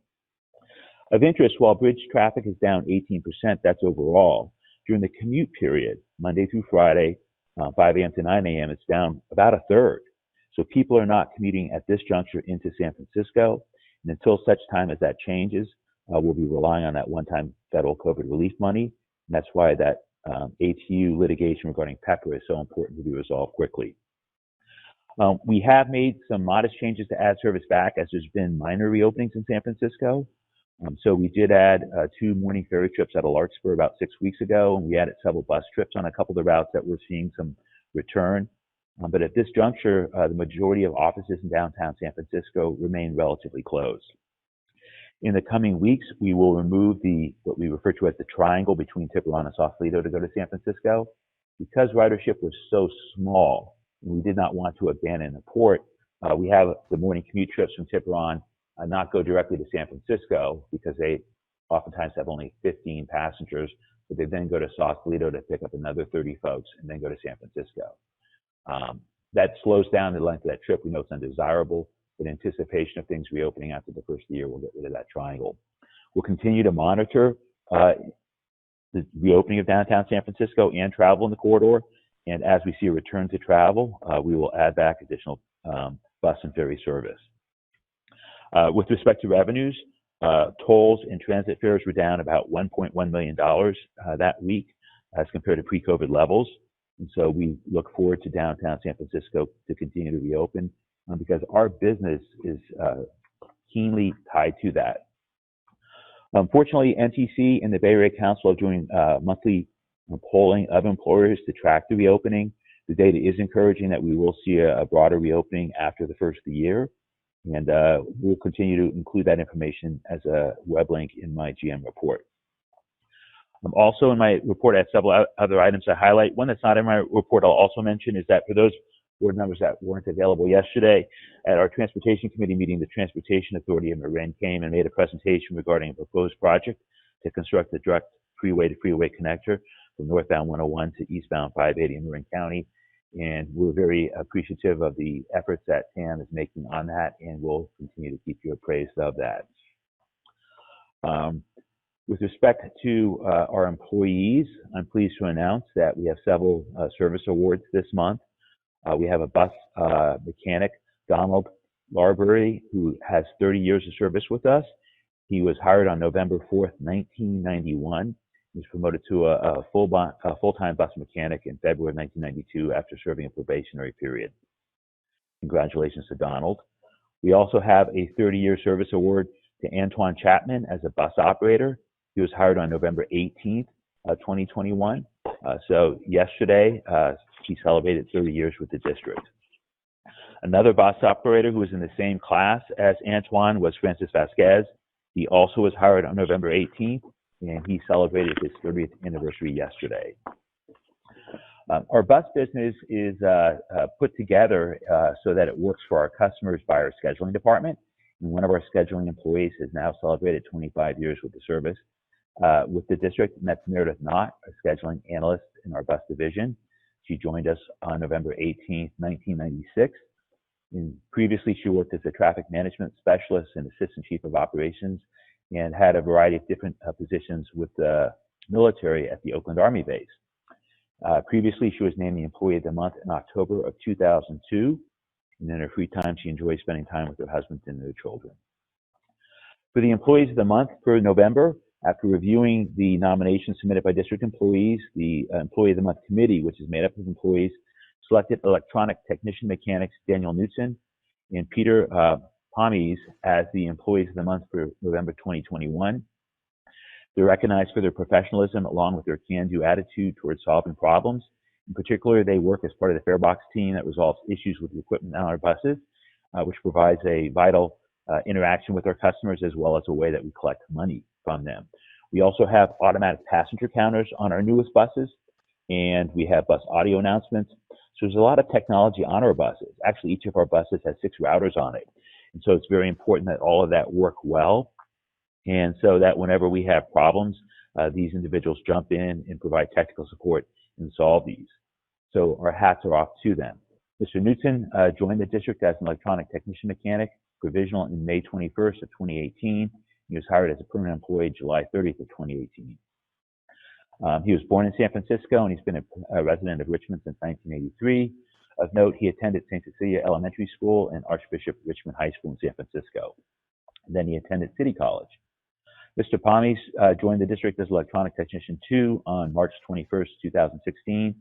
Of interest, while bridge traffic is down 18%, that's overall. During the commute period, Monday through Friday, 5 a.m. to 9 a.m., it's down about a third. So people are not commuting at this juncture into San Francisco. And until such time as that changes, we'll be relying on that one-time federal COVID relief money. And that's why that ATU litigation regarding Pepper is so important to be resolved quickly. We have made some modest changes to add service back as there's been minor reopenings in San Francisco. So we did add 2 morning ferry trips out of Larkspur about 6 weeks ago, and we added several bus trips on a couple of the routes that we're seeing some return. But at this juncture, the majority of offices in downtown San Francisco remain relatively closed. In the coming weeks, we will remove what we refer to as the triangle between Tiburon and Sausalito to go to San Francisco. Because ridership was so small, and we did not want to abandon the port, we have the morning commute trips from Tiburon not go directly to San Francisco because they oftentimes have only 15 passengers, but they then go to Sausalito to pick up another 30 folks and then go to San Francisco. That slows down the length of that trip. We know it's undesirable, but in anticipation of things reopening after the first year, we'll get rid of that triangle. We'll continue to monitor the reopening of downtown San Francisco and travel in the corridor. And as we see a return to travel, we will add back additional bus and ferry service. With respect to revenues, tolls and transit fares were down about $1.1 million that week as compared to pre-COVID levels. And so we look forward to downtown San Francisco to continue to reopen because our business is keenly tied to that. Unfortunately, NTC and the Bay Area Council are doing monthly polling of employers to track the reopening. The data is encouraging that we will see a broader reopening after the first of the year. And we'll continue to include that information as a web link in my GM report. Also in my report, I have several other items to highlight. One that's not in my report I'll also mention is that for those board members that weren't available yesterday, at our Transportation Committee meeting, the Transportation Authority of Marin came and made a presentation regarding a proposed project to construct a direct freeway-to-freeway connector from northbound 101 to eastbound 580 in Marin County. And we're very appreciative of the efforts that TAM is making on that, and we'll continue to keep you appraised of that. With respect to our employees, I'm pleased to announce that we have several service awards this month. We have a bus mechanic, Donald Larbury, who has 30 years of service with us. He was hired on November 4th, 1991. He was promoted to a full-time bus mechanic in February of 1992 after serving a probationary period. Congratulations to Donald. We also have a 30-year service award to Antoine Chapman as a bus operator. He was hired on November 18th, 2021. So yesterday, he celebrated 30 years with the district. Another bus operator who was in the same class as Antoine was Francis Vasquez. He also was hired on November 18th. And he celebrated his 30th anniversary yesterday. Our bus business is put together so that it works for our customers by our scheduling department. And one of our scheduling employees has now celebrated 25 years with the service with the district, and that's Meredith Knott, a scheduling analyst in our bus division. She joined us on November 18th, 1996. And previously, she worked as a traffic management specialist and assistant chief of operations, and had a variety of different positions with the military at the Oakland Army base. Previously, she was named the Employee of the Month in October of 2002, and in her free time, she enjoys spending time with her husband and their children. For the Employees of the Month for November, after reviewing the nominations submitted by district employees, the Employee of the Month committee, which is made up of employees, selected electronic technician mechanics Daniel Knutson and Peter Pommies as the Employees of the Month for November 2021. They're recognized for their professionalism along with their can-do attitude towards solving problems. In particular, they work as part of the Farebox team that resolves issues with the equipment on our buses, which provides a vital interaction with our customers as well as a way that we collect money from them. We also have automatic passenger counters on our newest buses, and we have bus audio announcements. So there's a lot of technology on our buses. Actually, each of our buses has 6 routers on it. And so it's very important that all of that work well. And so that whenever we have problems, these individuals jump in and provide technical support and solve these. So our hats are off to them. Mr. Newton joined the district as an electronic technician mechanic, provisional in May 21st of 2018. He was hired as a permanent employee July 30th of 2018. He was born in San Francisco, and he's been a resident of Richmond since 1983. Of note, he attended St. Cecilia Elementary School and Archbishop Richmond High School in San Francisco. And then he attended City College. Mr. Pommies joined the district as Electronic Technician 2 on March 21st, 2016. And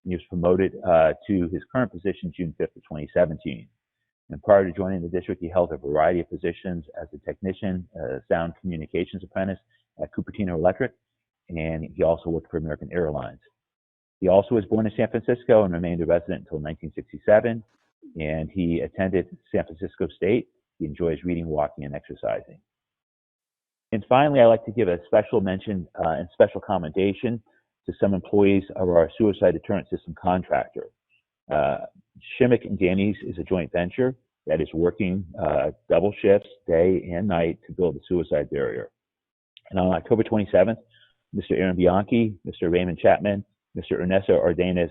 he was promoted to his current position June 5th of 2017. And prior to joining the district, he held a variety of positions as a technician, sound communications apprentice at Cupertino Electric, and he also worked for American Airlines. He also was born in San Francisco and remained a resident until 1967, and he attended San Francisco State. He enjoys reading, walking, and exercising. And finally, I'd like to give a special mention and special commendation to some employees of our suicide deterrent system contractor. Shimmick and Danny's is a joint venture that is working double shifts, day and night, to build a suicide barrier. And on October 27th, Mr. Aaron Bianchi, Mr. Raymond Chapman, Mr. Ernesto Ardenas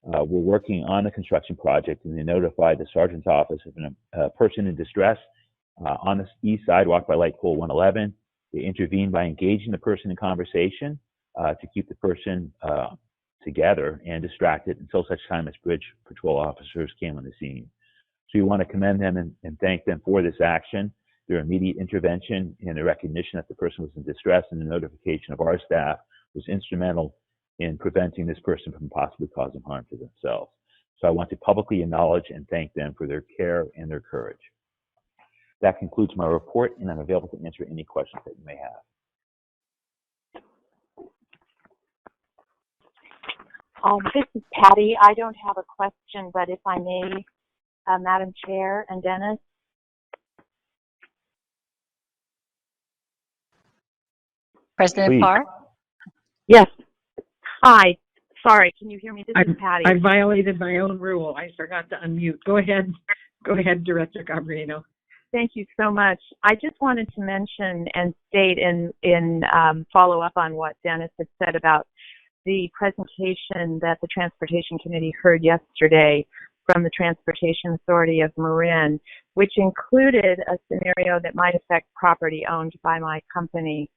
were working on the construction project, and they notified the sergeant's office of a person in distress on the east sidewalk by light pole 111. They intervened by engaging the person in conversation to keep the person together and distracted until such time as bridge patrol officers came on the scene. So we want to commend them and thank them for this action, their immediate intervention, and the recognition that the person was in distress, and the notification of our staff was instrumental in preventing this person from possibly causing harm to themselves. So I want to publicly acknowledge and thank them for their care and their courage. That concludes my report, and I'm available to answer any questions that you may have. This is Patty. I don't have a question, but if I may, Madam Chair and Dennis. President Please. Parr? Yes. Hi. Sorry, can you hear me? This is Patty. I violated my own rule. I forgot to unmute. Go ahead. Go ahead, Director Gabrieno. Thank you so much. I just wanted to mention and state in follow up on what Dennis had said about the presentation that the Transportation Committee heard yesterday from the Transportation Authority of Marin, which included a scenario that might affect property owned by my company.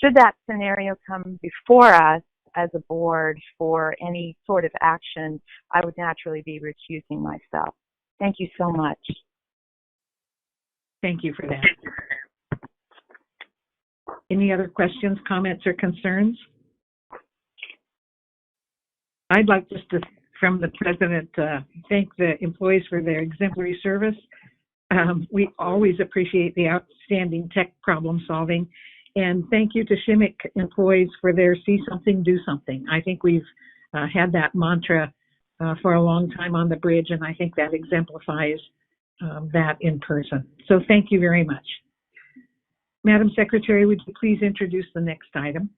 Should that scenario come before us as a board for any sort of action, I would naturally be recusing myself. Thank you so much. Thank you for that. Any other questions, comments, or concerns? I'd like just to, from the President, thank the employees for their exemplary service. We always appreciate the outstanding tech problem solving. And thank you to Shimmick employees for their see something, do something. I think we've had that mantra for a long time on the bridge, and I think that exemplifies that in person. So thank you very much. Madam Secretary, would you please introduce the next item?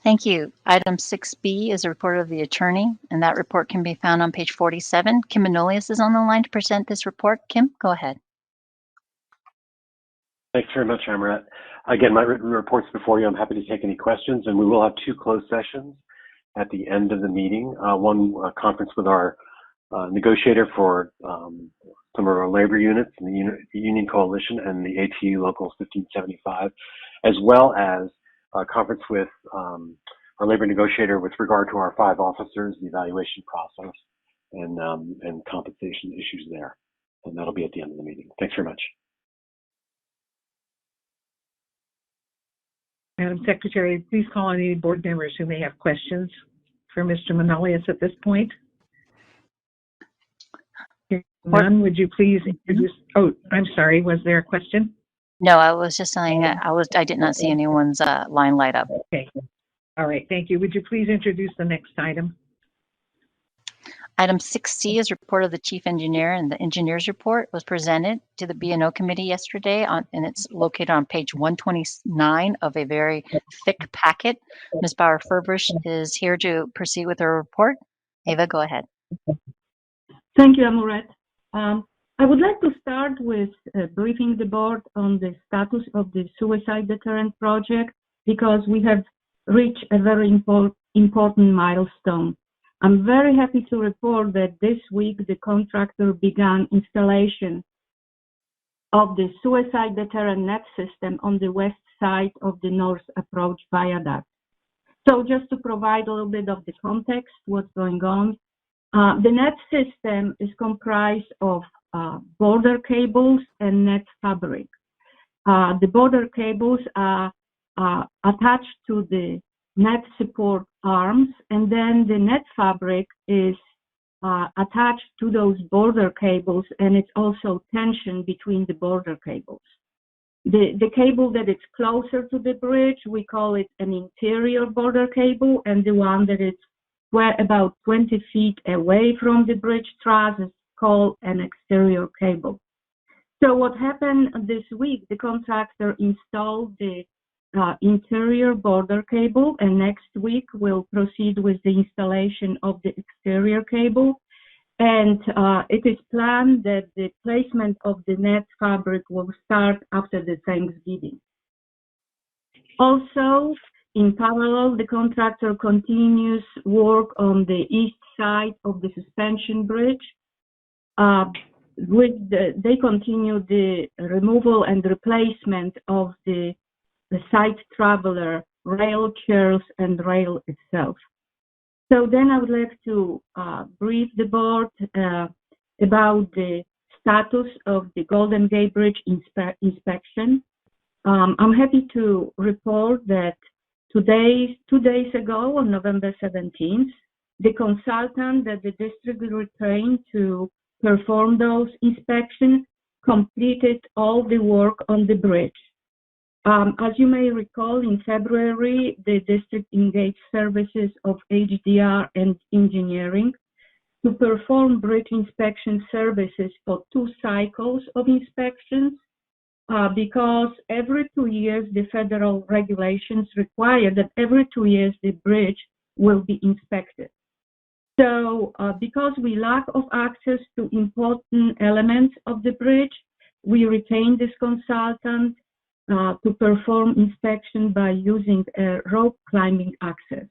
Thank you. Item 6B is a report of the attorney, and that report can be found on page 47. Kim Manolius is on the line to present this report. Kim, go ahead. Thanks very much, Amaret. Again, my written report's before you. I'm happy to take any questions, and we will have 2 closed sessions at the end of the meeting. One conference with our negotiator for some of our labor units in the Union Coalition and the ATU Locals 1575, as well as a conference with our labor negotiator with regard to our 5 officers, the evaluation process, and compensation issues there. And that'll be at the end of the meeting. Thanks very much. Madam Secretary, please call on any board members who may have questions for Mr. Manolius at this point. None, would you please introduce? Oh, I'm sorry. Was there a question? No, I was just saying I did not see anyone's line light up. Okay. All right. Thank you. Would you please introduce the next item? Item 6C is report of the chief engineer, and the engineer's report was presented to the B&O committee yesterday, and it's located on page 129 of a very thick packet. Ms. Bauer-Furbush is here to proceed with her report. Ava, go ahead. Thank you, Amoret. I would like to start with briefing the board on the status of the suicide deterrent project because we have reached a very important milestone. I'm very happy to report that this week the contractor began installation of the suicide deterrent net system on the west side of the north approach viaduct. So just to provide a little bit of the context, what's going on, the net system is comprised of border cables and net fabric. The border cables are attached to the net support arms, and then the net fabric is attached to those border cables, and it's also tension between the border cables. The cable that is closer to the bridge, we call it an interior border cable, and the one that is about 20 feet away from the bridge truss is called an exterior cable. So what happened this week, the contractor installed the interior border cable, and next week we'll proceed with the installation of the exterior cable. And it is planned that the placement of the net fabric will start after the Thanksgiving. Also, in parallel, the contractor continues work on the east side of the suspension bridge. They continue the removal and replacement of the side traveler, rail chairs, and rail itself. So then I would like to brief the board about the status of the Golden Gate Bridge inspection. I'm happy to report that 2 days ago, on November 17th, the consultant that the district retained to perform those inspections completed all the work on the bridge. As you may recall, in February, the district engaged services of HDR and engineering to perform bridge inspection services for 2 cycles of inspections because every 2 years, the federal regulations require that every 2 years, the bridge will be inspected. So because we lack of access to important elements of the bridge, we retained this consultant to perform inspection by using rope climbing access.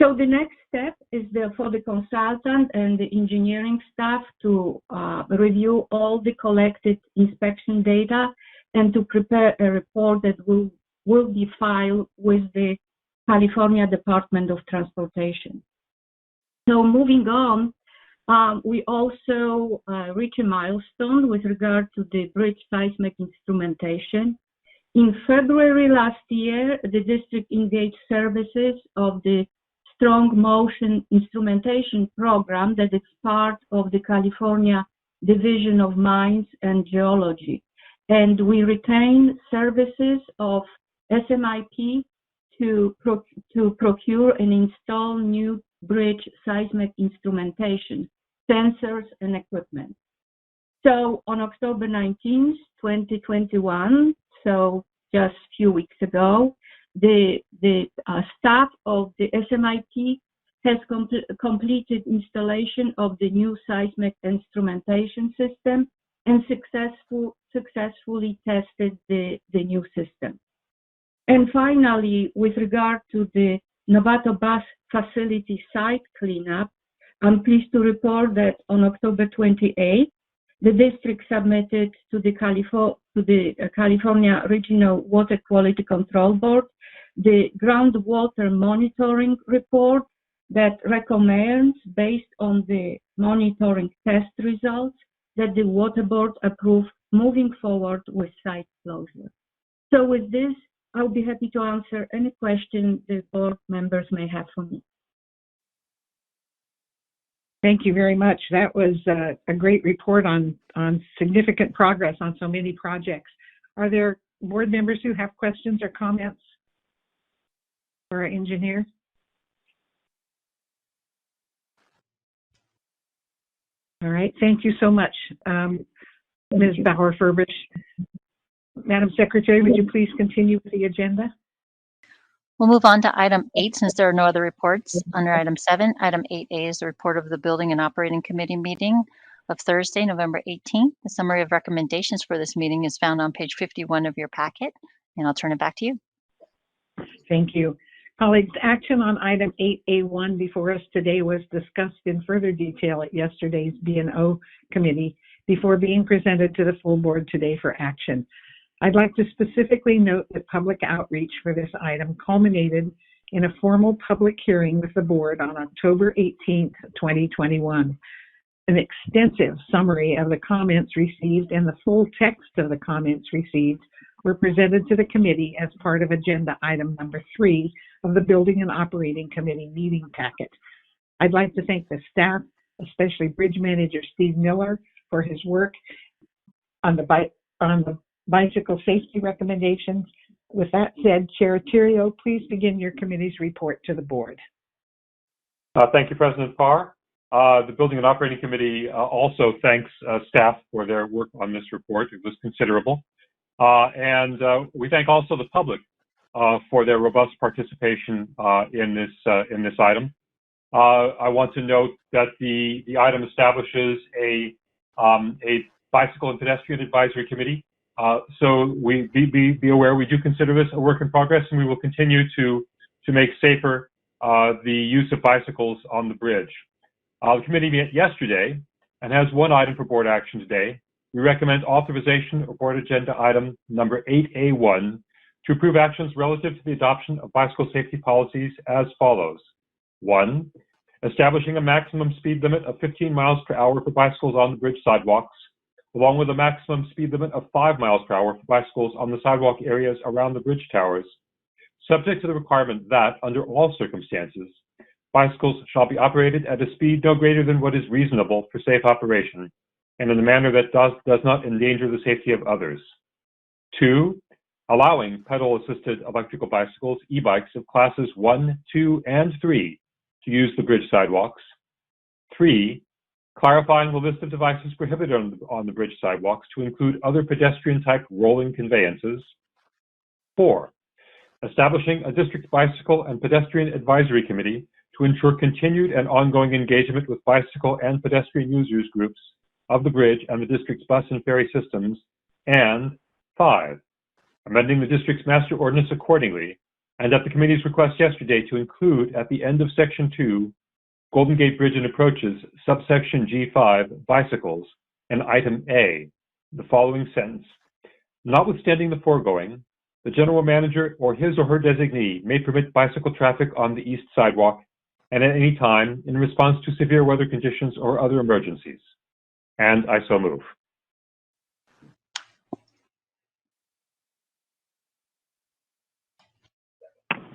So the next step is for the consultant and the engineering staff to review all the collected inspection data and to prepare a report that will be filed with the California Department of Transportation. So moving on, we also reach a milestone with regard to the bridge seismic instrumentation. In February last year, the district engaged services of the Strong Motion Instrumentation Program that is part of the California Division of Mines and Geology. And we retain services of SMIP to procure and install new bridge seismic instrumentation, sensors, and equipment. So on October 19th, 2021, so just a few weeks ago, the staff of the SMIP has completed installation of the new seismic instrumentation system and successfully tested the new system. And finally, with regard to the Novato Bus facility site cleanup, I'm pleased to report that on October 28th, the district submitted to the California Regional Water Quality Control Board the groundwater monitoring report that recommends, based on the monitoring test results, that the water board approve moving forward with site closure. So with this, I'll be happy to answer any questions the board members may have for me. Thank you very much. That was a great report on significant progress on so many projects. Are there board members who have questions or comments for our engineer? All right, thank you so much, Ms. Bauer-Furbish. Madam Secretary, would you please continue with the agenda? We'll move on to item 8 since there are no other reports. Under item 7, item 8A is the report of the Building and Operating Committee meeting of Thursday, November 18th. The summary of recommendations for this meeting is found on page 51 of your packet, and I'll turn it back to you. Thank you. Colleagues, action on item 8A1 before us today was discussed in further detail at yesterday's B&O committee before being presented to the full board today for action. I'd like to specifically note that public outreach for this item culminated in a formal public hearing with the board on October 18th, 2021. An extensive summary of the comments received and the full text of the comments received were presented to the committee as part of agenda item number 3 of the Building and Operating Committee meeting packet. I'd like to thank the staff, especially Bridge Manager Steve Miller, for his work on the bicycle safety recommendations. With that said, Chair Theriault, please begin your committee's report to the board. Thank you, President Parr. The Building and Operating Committee also thanks staff for their work on this report. It was considerable. And we thank also the public for their robust participation in this item. I want to note that the item establishes a bicycle and pedestrian advisory committee. So be aware we do consider this a work in progress, and we will continue to make safer the use of bicycles on the bridge. The committee met yesterday and has one item for board action today. We recommend authorization of board agenda item number 8A1 to approve actions relative to the adoption of bicycle safety policies as follows. 1, establishing a maximum speed limit of 15 miles per hour for bicycles on the bridge sidewalks, along with a maximum speed limit of 5 miles per hour for bicycles on the sidewalk areas around the bridge towers, subject to the requirement that, under all circumstances, bicycles shall be operated at a speed no greater than what is reasonable for safe operation, and in a manner that does not endanger the safety of others. 2, allowing pedal-assisted electrical bicycles, e-bikes of classes 1, 2, and 3 to use the bridge sidewalks. 3, clarifying the list of devices prohibited on the bridge sidewalks to include other pedestrian-type rolling conveyances. 4, establishing a district bicycle and pedestrian advisory committee to ensure continued and ongoing engagement with bicycle and pedestrian users groups of the bridge and the district's bus and ferry systems. And 5, amending the district's master ordinance accordingly, and at the committee's request yesterday to include at the end of section 2, Golden Gate Bridge and Approaches, subsection G5, bicycles, and item A, the following sentence. Notwithstanding the foregoing, the general manager or his or her designee may permit bicycle traffic on the east sidewalk and at any time in response to severe weather conditions or other emergencies. And I so move.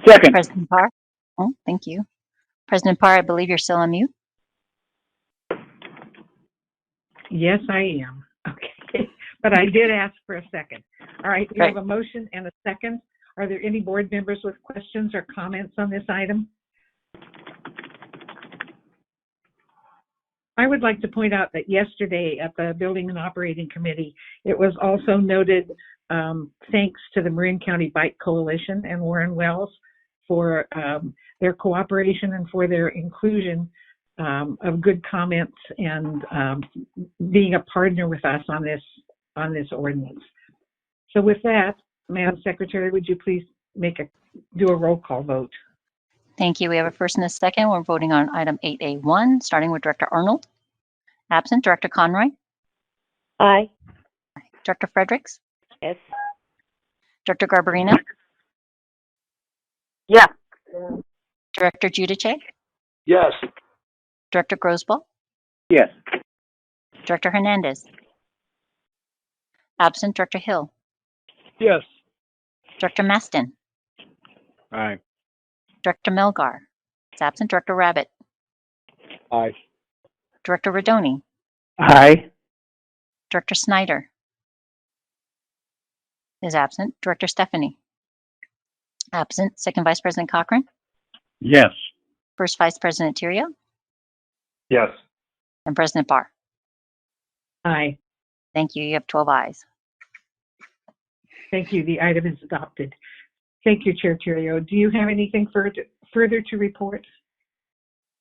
Second. President Parr? Oh, thank you. President Parr, I believe you're still on mute. Yes, I am. Okay, but I did ask for a second. All right, we have a motion and a second. Are there any board members with questions or comments on this item? I would like to point out that yesterday at the Building and Operating Committee, it was also noted, thanks to the Marin County Bike Coalition and Warren Wells for their cooperation and for their inclusion of good comments and being a partner with us on this ordinance. So with that, Madam Secretary, would you please do a roll call vote? Thank you. We have a first and a second. We're voting on item 8A1, starting with Director Arnold. Absent. Director Conroy. Aye. Director Fredericks. Yes. Director Garbarino. Yeah. Director Giudice. Yes. Director Grosboll. Yes. Director Hernandez. Absent. Director Hill. Yes. Director Maston. Aye. Director Melgar. Is absent. Director Rabbit. Aye. Director Rodoni. Aye. Director Snyder is absent. Director Stephanie. Absent. Second Vice President Cochran. Yes. First Vice President Theriault. Yes. And President Parr. Aye. Thank you. You have 12 ayes. Thank you. The item is adopted. Thank you, Chair Terrio. Do you have anything further to report?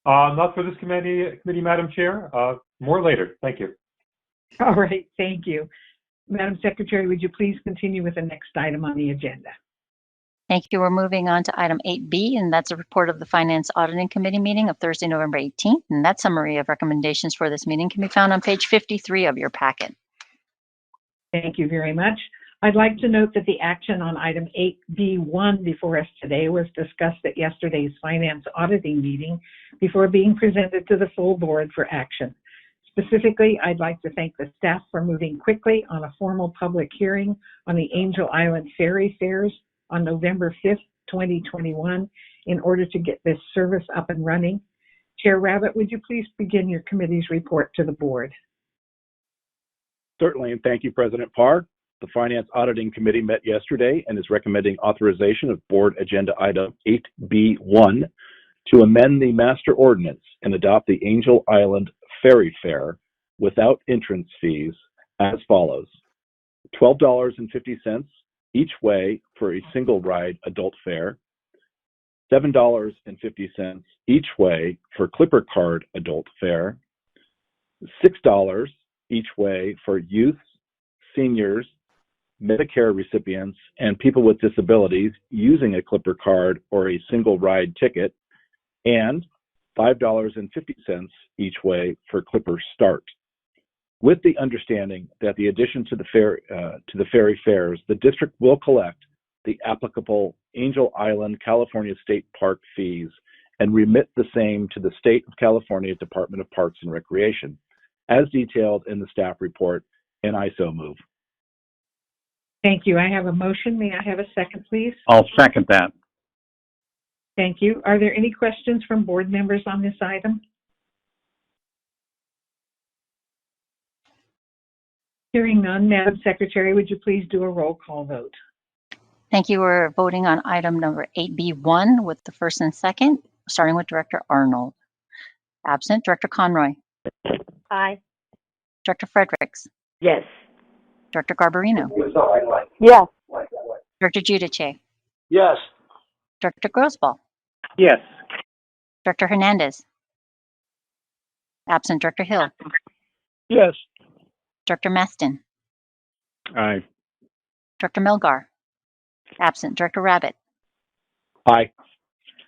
Not for this committee, Madam Chair. More later. Thank you. All right. Thank you. Madam Secretary, would you please continue with the next item on the agenda? Thank you. We're moving on to item 8B, and that's a report of the Finance Auditing Committee meeting of Thursday, November 18th. And that summary of recommendations for this meeting can be found on page 53 of your packet. Thank you very much. I'd like to note that the action on item 8B1 before us today was discussed at yesterday's Finance Auditing meeting before being presented to the full board for action. Specifically, I'd like to thank the staff for moving quickly on a formal public hearing on the Angel Island Ferry Fares on November 5th, 2021, in order to get this service up and running. Chair Rabbit, would you please begin your committee's report to the board? Certainly, and thank you, President Parr. The Finance Auditing Committee met yesterday and is recommending authorization of Board Agenda Item 8B1 to amend the Master Ordinance and adopt the Angel Island Ferry Fare without entrance fees as follows: $12.50 each way for a single ride adult fare, $7.50 each way for Clipper Card adult fare, $6 each way for youth, seniors, Medicare recipients, and people with disabilities using a Clipper Card or a single ride ticket, and $5.50 each way for Clipper Start. With the understanding that the addition to the ferry fares, the district will collect the applicable Angel Island California State Park fees and remit the same to the State of California Department of Parks and Recreation, as detailed in the staff report, and I so move. Thank you. I have a motion. May I have a second, please? I'll second that. Thank you. Are there any questions from board members on this item? Hearing none, Madam Secretary, would you please do a roll call vote? Thank you. We're voting on item number 8B1 with the first and second, starting with Director Arnold. Absent. Director Conroy. Aye. Director Fredericks. Yes. Director Garbarino. Yes. Director Giudice. Yes. Director Grosbol. Yes. Director Hernandez. Absent. Director Hill. Yes. Director Mastin. Aye. Director Melgar. Absent. Director Rabbit. Aye.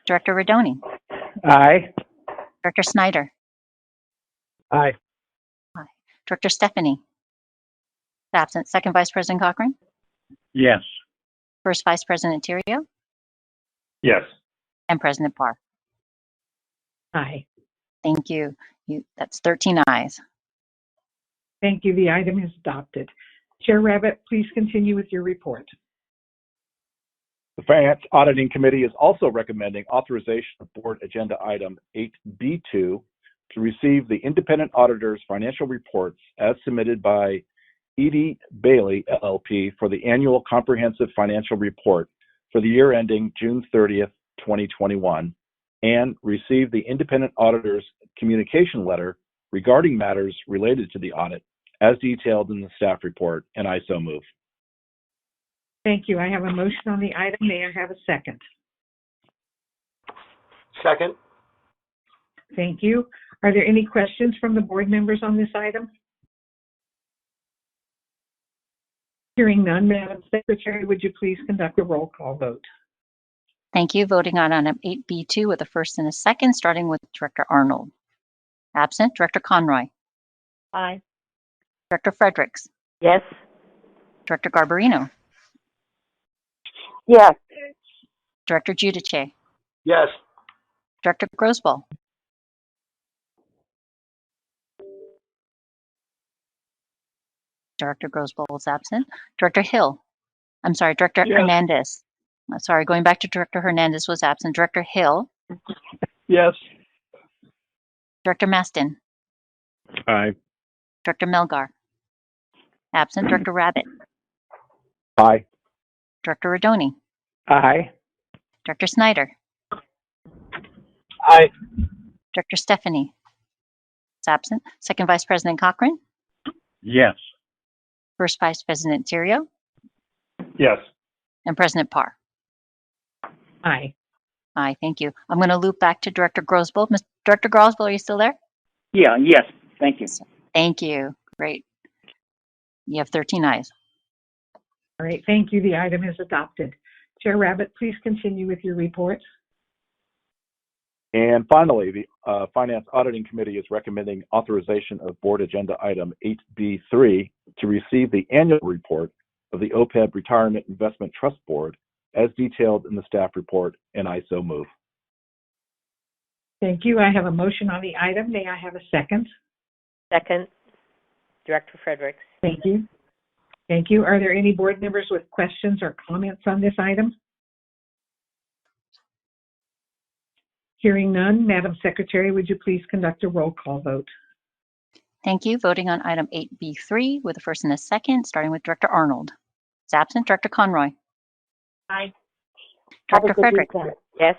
Director Rodoni. Aye. Director Snyder. Aye. Director Stephanie. Absent. Second Vice President Cochran. Yes. First Vice President Terrio. Yes. And President Parr. Aye. Thank you. That's 13 ayes. Thank you. The item is adopted. Chair Rabbit, please continue with your report. The Finance Auditing Committee is also recommending authorization of Board Agenda Item 8B2 to receive the independent auditor's financial reports as submitted by E.D. Bailey, LLP, for the annual comprehensive financial report for the year ending June 30th, 2021, and receive the independent auditor's communication letter regarding matters related to the audit as detailed in the staff report, and I so move. Thank you. I have a motion on the item. May I have a second? Second. Thank you. Are there any questions from the board members on this item? Hearing none, Madam Secretary, would you please conduct a roll call vote? Thank you. Voting on item 8B2 with a first and a second, starting with Director Arnold. Absent. Director Conroy. Aye. Director Fredericks. Yes. Director Garbarino. Yes. Director Giudice. Yes. Director Grosbol. Director Grosbol is absent. Director Hill. I'm sorry, Director Yes. Hernandez. Sorry, going back to Director Hernandez was absent. Director Hill. Yes. Director Mastin. Aye. Director Melgar. Absent. Director Rabbit. Aye. Director Rodoni. Aye. Director Snyder. Aye. Director Stephanie is absent. Second Vice President Cochran. Yes. First Vice President Terrio, Yes. and President Parr. Aye. Aye, thank you. I'm going to loop back to Director Grosbold. Director Grosbold, are you still there? Yeah, yes, thank you. Thank you. Great. You have 13 ayes. All right, thank you. The item is adopted. Chair Rabbit, please continue with your report. And finally, the Finance Auditing Committee is recommending authorization of Board Agenda Item 8B3 to receive the annual report of the OPEB Retirement Investment Trust Board as detailed in the staff report, and I so move. Thank you. I have a motion on the item. May I have a second? Second, Director Fredericks. Thank you. Thank you. Are there any board members with questions or comments on this item? Hearing none, Madam Secretary, would you please conduct a roll call vote? Thank you. Voting on item 8B3 with a first and a second, starting with Director Arnold. Is absent. Director Conroy. Aye. Director Fredericks. Yes.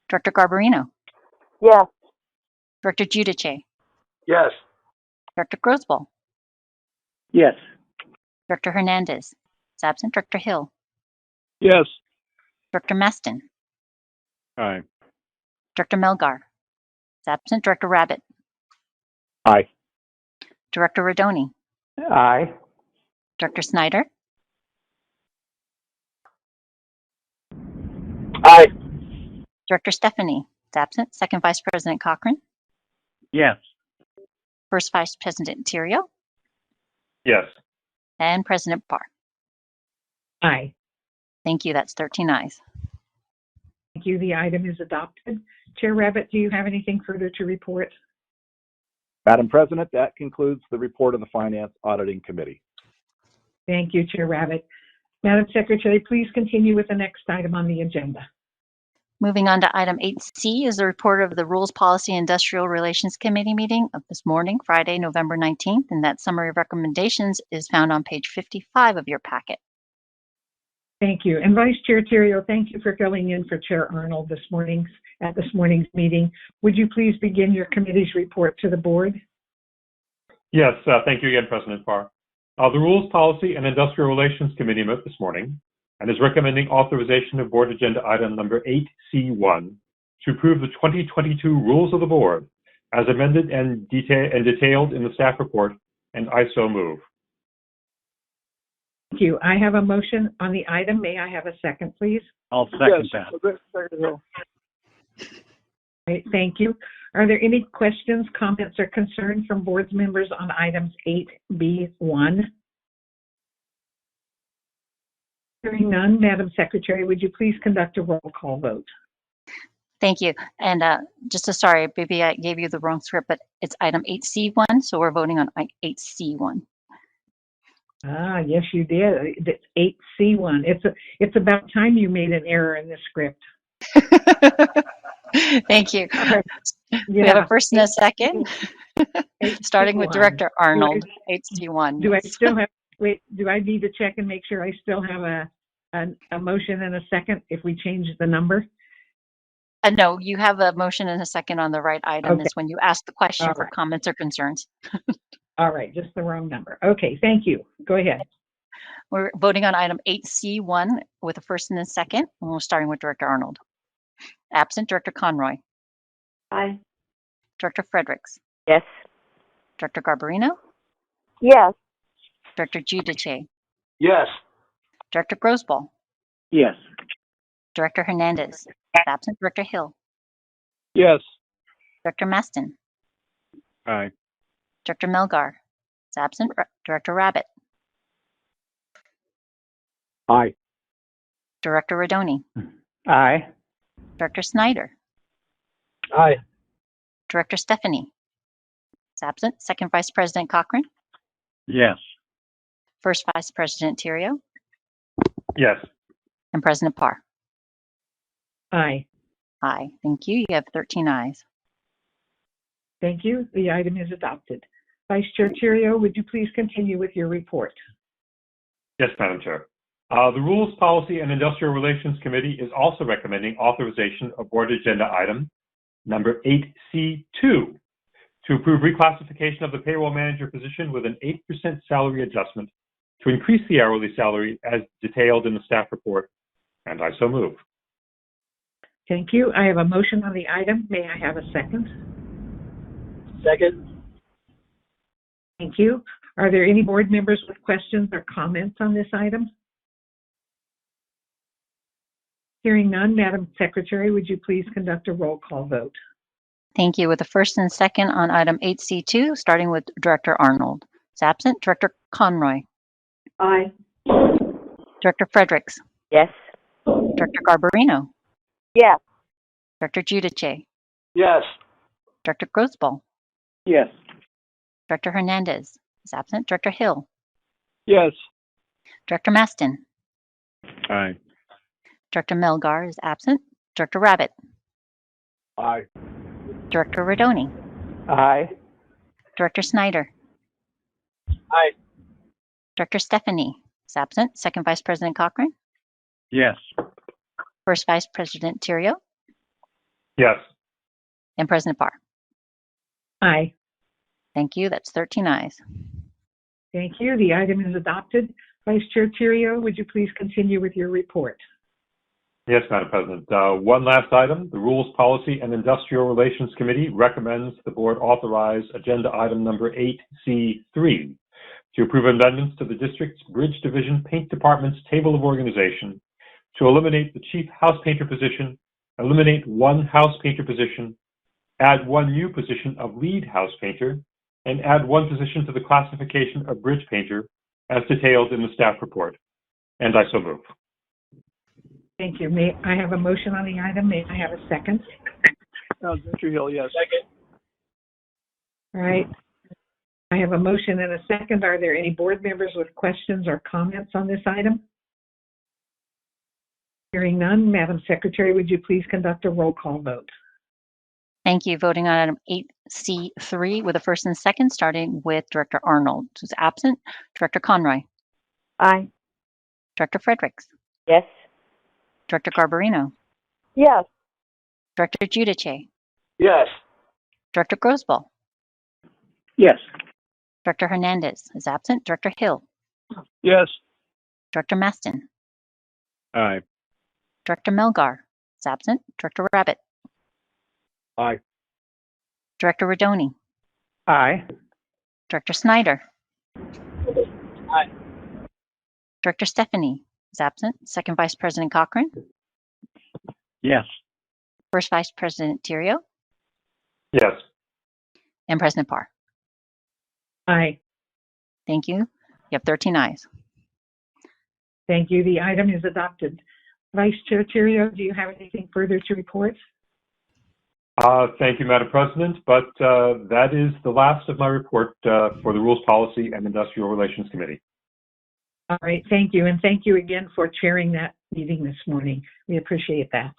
Director Garbarino. Yes. Director Giudice. Yes. Director Grosbold. Yes. Director Hernandez. Is absent. Director Hill. Yes. Director Maston. Aye. Director Melgar. Is absent. Director Rabbit. Aye. Director Rodoni. Aye. Director Snyder. Aye. Director Stephanie. Is absent. Second Vice President Cochran. Yes. First Vice President Terrio. Yes. And President Parr. Aye. Thank you. That's 13 ayes. Thank you. The item is adopted. Chair Rabbit, do you have anything further to report? Madam President, that concludes the report of the Finance Auditing Committee. Thank you, Chair Rabbit. Madam Secretary, please continue with the next item on the agenda. Moving on to item 8C is the report of the Rules Policy Industrial Relations Committee meeting of this morning, Friday, November 19th, and that summary of recommendations is found on page 55 of your packet. Thank you. And Vice Chair Terrio, thank you for filling in for Chair Arnold at this morning's meeting. Would you please begin your committee's report to the board? Yes, thank you again, President Parr. The Rules Policy and Industrial Relations Committee met this morning and is recommending authorization of Board Agenda Item number 8C1 to approve the 2022 Rules of the Board as amended and detailed in the staff report, and I so move. Thank you. I have a motion on the item. May I have a second, please? I'll second that. Great, thank you. Are there any questions, comments, or concerns from board members on items 8B1? Hearing none, Madam Secretary, would you please conduct a roll call vote? Thank you. And sorry, maybe I gave you the wrong script, but it's item 8C1, so we're voting on 8C1. Ah, yes, you did. It's 8C1. It's about time you made an error in the script. Thank you. Yeah. We have a first and a second, starting with 8C1. Director Arnold, 8C1. Do I still have, wait, do I need to check and make sure I still have a motion and a second if we change the number? No, you have a motion and a second on the right item. Okay. Is when you ask the question All for right. comments or concerns. All right, just the wrong number. Okay, thank you. Go ahead. We're voting on item 8C1 with a first and a second, and we're starting with Director Arnold. Absent, Director Conroy. Aye. Director Fredericks. Yes. Director Garbarino. Yes. Director Giudice. Yes. Director Grosbold. Yes. Director Hernandez. Absent, Director Hill. Yes. Director Maston. Aye. Director Melgar. Is absent, Director Rabbit. Aye. Director Rodoni. Aye. Director Snyder. Aye. Director Stephanie. Is absent. Second Vice President Cochran. Yes. First Vice President Terrio. Yes. And President Parr. Aye. Aye. Thank you. You have 13 ayes. Thank you. The item is adopted. Vice Chair Terrio, would you please continue with your report? Yes, Madam Chair. The Rules, Policy, and Industrial Relations Committee is also recommending authorization of Board Agenda Item number 8C2 to to approve reclassification of the payroll manager position with an 8% salary adjustment to increase the hourly salary as detailed in the staff report, and I so move. Thank you. I have a motion on the item. May I have a second? Second. Thank you. Are there any board members with questions or comments on this item? Hearing none, Madam Secretary, would you please conduct a roll call vote? Thank you. With the first and second on item 8C2, starting with Director Arnold. Is absent. Director Conroy. Aye. Director Fredericks. Yes. Director Garbarino. Yes. Director Giudice. Yes. Director Grosbol. Yes. Director Hernandez is absent. Director Hill. Yes. Director Maston. Aye. Director Melgar is absent. Director Rabbit. Aye. Director Rodoni. Aye. Director Snyder. Aye. Director Stephanie is absent. Second Vice President Cochran. Yes. First Vice President Tirio. Yes. And President Parr. Aye. Thank you. That's 13 ayes. Thank you. The item is adopted. Vice Chair Tirio, would you please continue with your report? Yes, Madam President. One last item. The Rules, Policy, and Industrial Relations Committee recommends the board authorize agenda item number 8C3 to approve amendments to the district's Bridge Division Paint Department's Table of Organization to eliminate the chief house painter position, eliminate one house painter position, add one new position of lead house painter, and add one position to the classification of bridge painter as detailed in the staff report. And I so move. Thank you. May I have a motion on the item? May I have a second? Director Hill, yes. Second. All right. I have a motion and a second. Are there any board members with questions or comments on this item? Hearing none, Madam Secretary, would you please conduct a roll call vote? Thank you. Voting on item 8C3 with the first and second, starting with Director Arnold, who's absent. Director Conroy. Aye. Director Fredericks. Yes. Director Garbarino. Yes. Director Giudice. Yes. Director Grosbol. Yes. Director Hernandez is absent. Director Hill. Yes. Director Maston. Aye. Director Melgar is absent. Director Rabbit. Aye. Director Rodoni. Aye. Director Snyder. Aye. Director Stephanie is absent. Second Vice President Cochran. Yes. First Vice President Tirio. Yes. And President Parr. Aye. Thank you. You have 13 ayes. Thank you. The item is adopted. Vice Chair Tirio, do you have anything further to report? Thank you, Madam President, but that is the last of my report for the Rules, Policy, and Industrial Relations Committee. All right, thank you. And thank you again for chairing that meeting this morning. We appreciate that.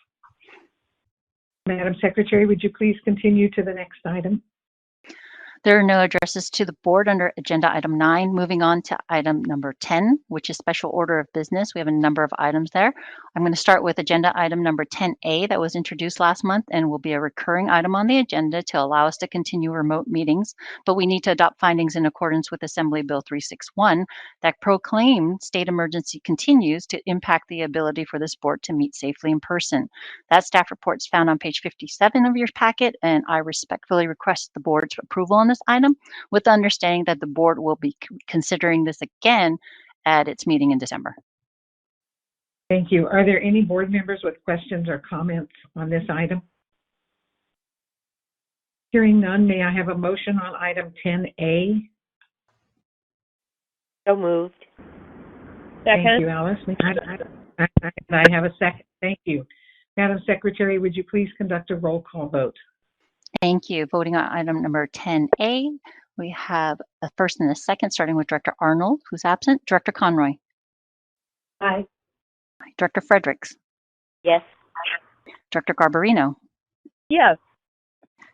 Madam Secretary, would you please continue to the next item? There are no addresses to the board under agenda item 9. Moving on to item number 10, which is special order of business. We have a number of items there. I'm going to start with agenda item number 10A that was introduced last month and will be a recurring item on the agenda to allow us to continue remote meetings. But we need to adopt findings in accordance with Assembly Bill 361 that proclaim state emergency continues to impact the ability for this board to meet safely in person. That staff report is found on page 57 of your packet, and I respectfully request the board's approval on this item with the understanding that the board will be considering this again at its meeting in December. Thank you. Are there any board members with questions or comments on this item? Hearing none, may I have a motion on item 10A? So moved. Thank you, Alice. I have a second. Thank you. Madam Secretary, would you please conduct a roll call vote? Thank you. Voting on item number 10A, we have a first and a second, starting with Director Arnold, who's absent. Director Conroy. Aye. Director Fredericks. Yes. Director Garbarino. Yes.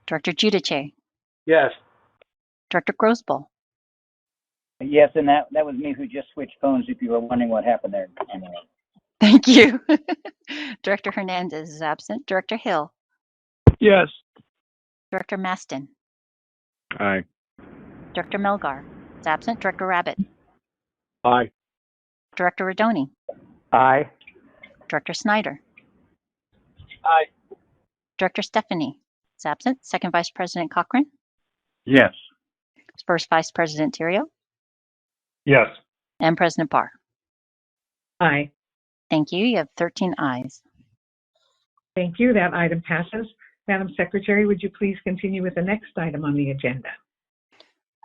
Director Giudice. Yes. Director Grosbol. Yes, and that was me who just switched phones if you were wondering what happened there. Anyway. Thank you. Director Hernandez is absent. Director Hill. Yes. Director Maston. Aye. Director Melgar is absent. Director Rabbit. Aye. Director Rodoni. Aye. Director Snyder. Aye. Director Stephanie is absent. Second Vice President Cochran. Yes. First Vice President Terrio. Yes. And President Parr. Aye. Thank you. You have 13 ayes. Thank you. That item passes. Madam Secretary, would you please continue with the next item on the agenda?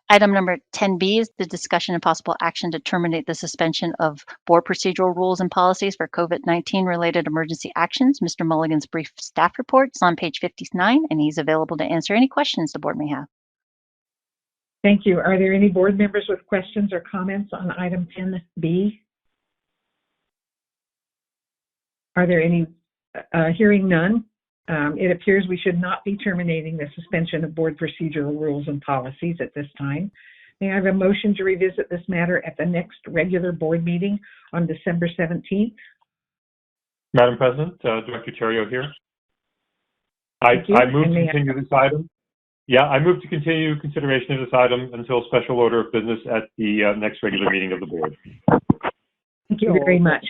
Item number 10B is the discussion and possible action to terminate the suspension of board procedural rules and policies for COVID-19 related emergency actions. Mr. Mulligan's brief staff report is on page 59, and he's available to answer any questions the board may have. Thank you. Are there any board members with questions or comments on item 10B? Are there any? Hearing none, it appears we should not be terminating the suspension of board procedural rules and policies at this time. May I have a motion to revisit this matter at the next regular board meeting on December 17th? Madam President, Director Terrio here. I move to continue this item. Yeah, I move to continue consideration of this item until special order of business at the next regular meeting of the board. Thank you very much.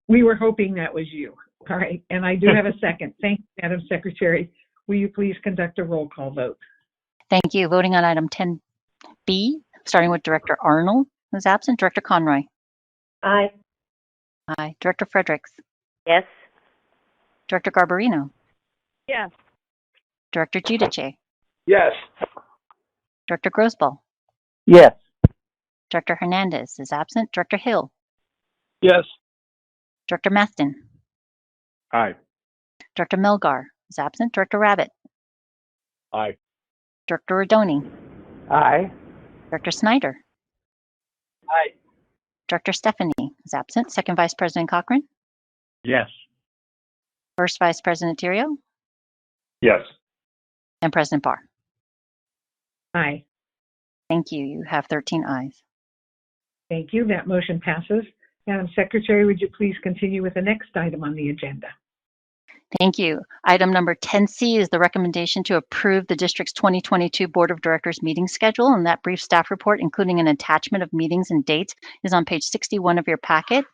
We were hoping that was you. All right, and I do have a second. Thank you, Madam Secretary. Will you please conduct a roll call vote? Thank you. Voting on item 10B, starting with Director Arnold, who's absent. Director Conroy. Aye. Aye. Director Fredericks. Yes. Director Garbarino. Yes. Director Giudice. Yes. Director Grosball. Yes. Director Hernandez is absent. Director Hill. Yes. Director Maston. Aye. Director Melgar is absent. Director Rabbit. Aye. Director Rodoni. Aye. Director Snyder. Aye. Director Stephanie is absent. Second Vice President Cochran. Yes. First Vice President Terrio. Yes. And President Parr. Aye. Thank you. You have 13 ayes. Thank you. That motion passes. Madam Secretary, would you please continue with the next item on the agenda? Thank you. Item number 10C is the recommendation to approve the district's 2022 Board of Directors meeting schedule, and that brief staff report, including an attachment of meetings and dates, is on page 61 of your packet.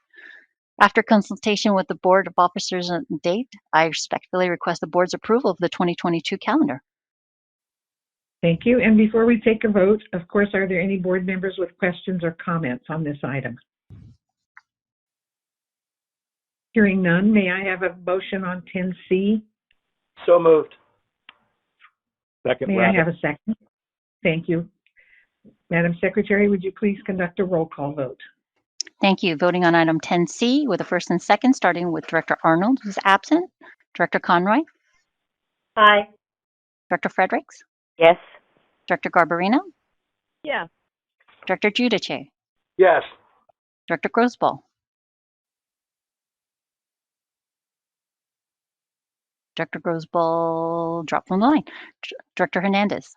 After consultation with the Board of Officers and date, I respectfully request the board's approval of the 2022 calendar. Thank you. And before we take a vote, of course, are there any board members with questions or comments on this item? Hearing none, may I have a motion on 10C? So moved. Second. May I have a second? Thank you. Madam Secretary, would you please conduct a roll call vote? Thank you. Voting on item 10C with the first and second, starting with Director Arnold, who's absent. Director Conroy. Aye. Director Fredericks. Yes. Director Garbarino. Yes. Director Giudice. Yes. Director Grosball. Director Grosball dropped from the line. Director Hernandez.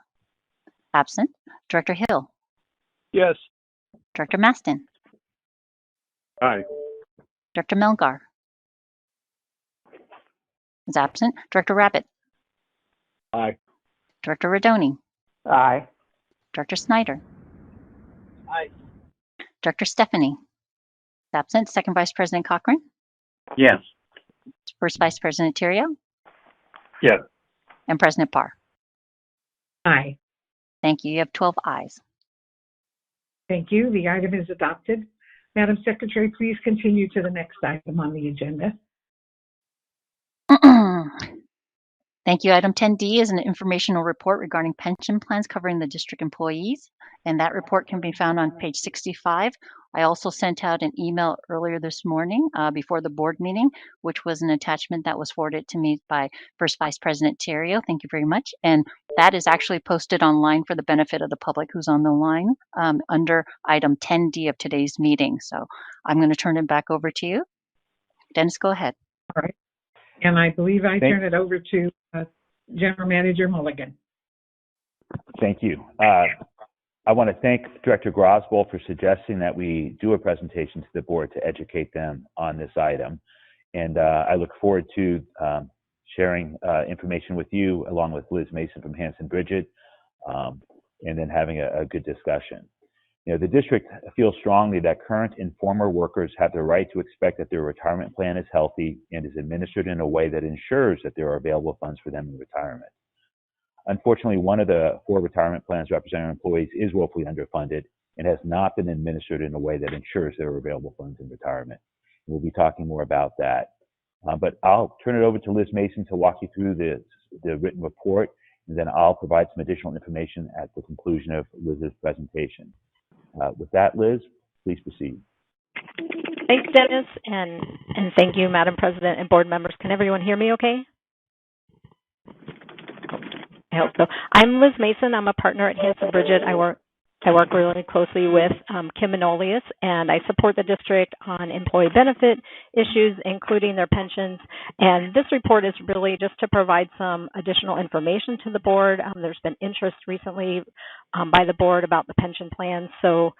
Absent. Director Hill. Yes. Director Maston. Aye. Director Melgar is absent. Director Rabbit. Aye. Director Rodoni. Aye. Director Snyder. Aye. Director Stephanie is absent. Second Vice President Cochran. Yes. First Vice President Terrio. Yes. And President Parr. Aye. Thank you. You have 12 ayes. Thank you. The item is adopted. Madam Secretary, please continue to the next item on the agenda. Thank you. Item 10D is an informational report regarding pension plans covering the district employees, and that report can be found on page 65. I also sent out an email earlier this morning before the board meeting, which was an attachment that was forwarded to me by First Vice President Terrio. Thank you very much. And that is actually posted online for the benefit of the public who's on the line under item 10D of today's meeting. So I'm going to turn it back over to you. Dennis, go ahead. All right. And I believe I turn it over to General Manager Mulligan. Thank you. I want to thank Director Grosball for suggesting that we do a presentation to the board to educate them on this item. And I look forward to sharing information with you along with Liz Mason from Hanson Bridget and then having a good discussion. The district feels strongly that current and former workers have the right to expect that their retirement plan is healthy and is administered in a way that ensures that there are available funds for them in retirement. Unfortunately, one of the 4 retirement plans representing employees is woefully underfunded and has not been administered in a way that ensures there are available funds in retirement. We'll be talking more about that. But I'll turn it over to Liz Mason to walk you through the written report, and then I'll provide some additional information at the conclusion of Liz's presentation. With that, Liz, please proceed. Thanks, Dennis, and thank you, Madam President and board members. Can everyone hear me okay? I hope so. I'm Liz Mason. I'm a partner at Hanson Bridget. I work really closely with Kim Manolius, and I support the district on employee benefit issues, including their pensions. And this report is really just to provide some additional information to the board. There's been interest recently by the board about the pension plans. So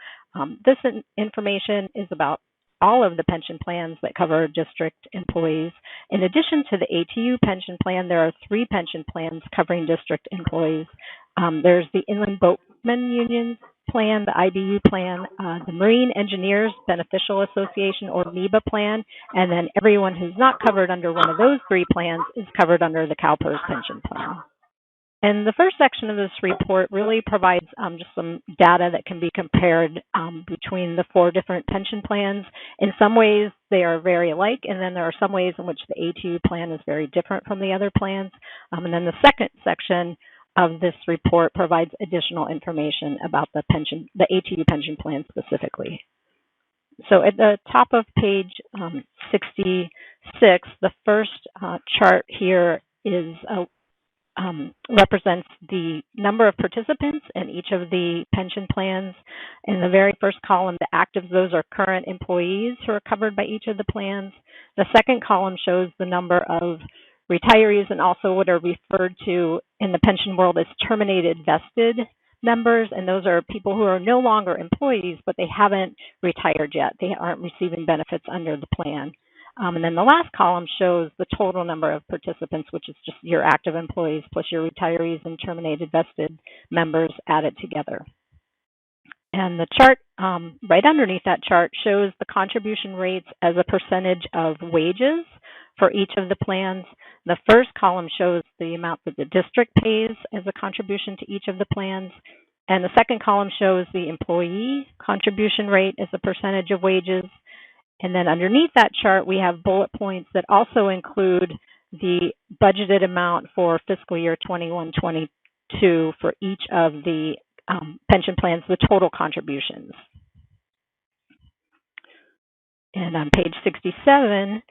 this information is about all of the pension plans that cover district employees. In addition to the ATU pension plan, there are 3 pension plans covering district employees. There's the Inland Boatmen Union plan, the IBU plan, the Marine Engineers Beneficial Association or MEBA plan, and then everyone who's not covered under one of those 3 plans is covered under the CalPERS pension plan. And the first section of this report really provides just some data that can be compared between the 4 different pension plans. In some ways, they are very alike, and then there are some ways in which the ATU plan is very different from the other plans. And then the second section of this report provides additional information about the ATU pension plan specifically. So at the top of page 66, the first chart here is represents the number of participants in each of the pension plans. In the very first column, the actives, those are current employees who are covered by each of the plans. The second column shows the number of retirees and also what are referred to in the pension world as terminated vested members, and those are people who are no longer employees, but they haven't retired yet. They aren't receiving benefits under the plan. And then the last column shows the total number of participants, which is just your active employees plus your retirees and terminated vested members added together. And the chart right underneath that chart shows the contribution rates as a percentage of wages for each of the plans. The first column shows the amount that the district pays as a contribution to each of the plans. And the second column shows the employee contribution rate as a percentage of wages. And then underneath that chart, we have bullet points that also include the budgeted amount for fiscal year 21-22 for each of the pension plans, the total contributions. And on page 67,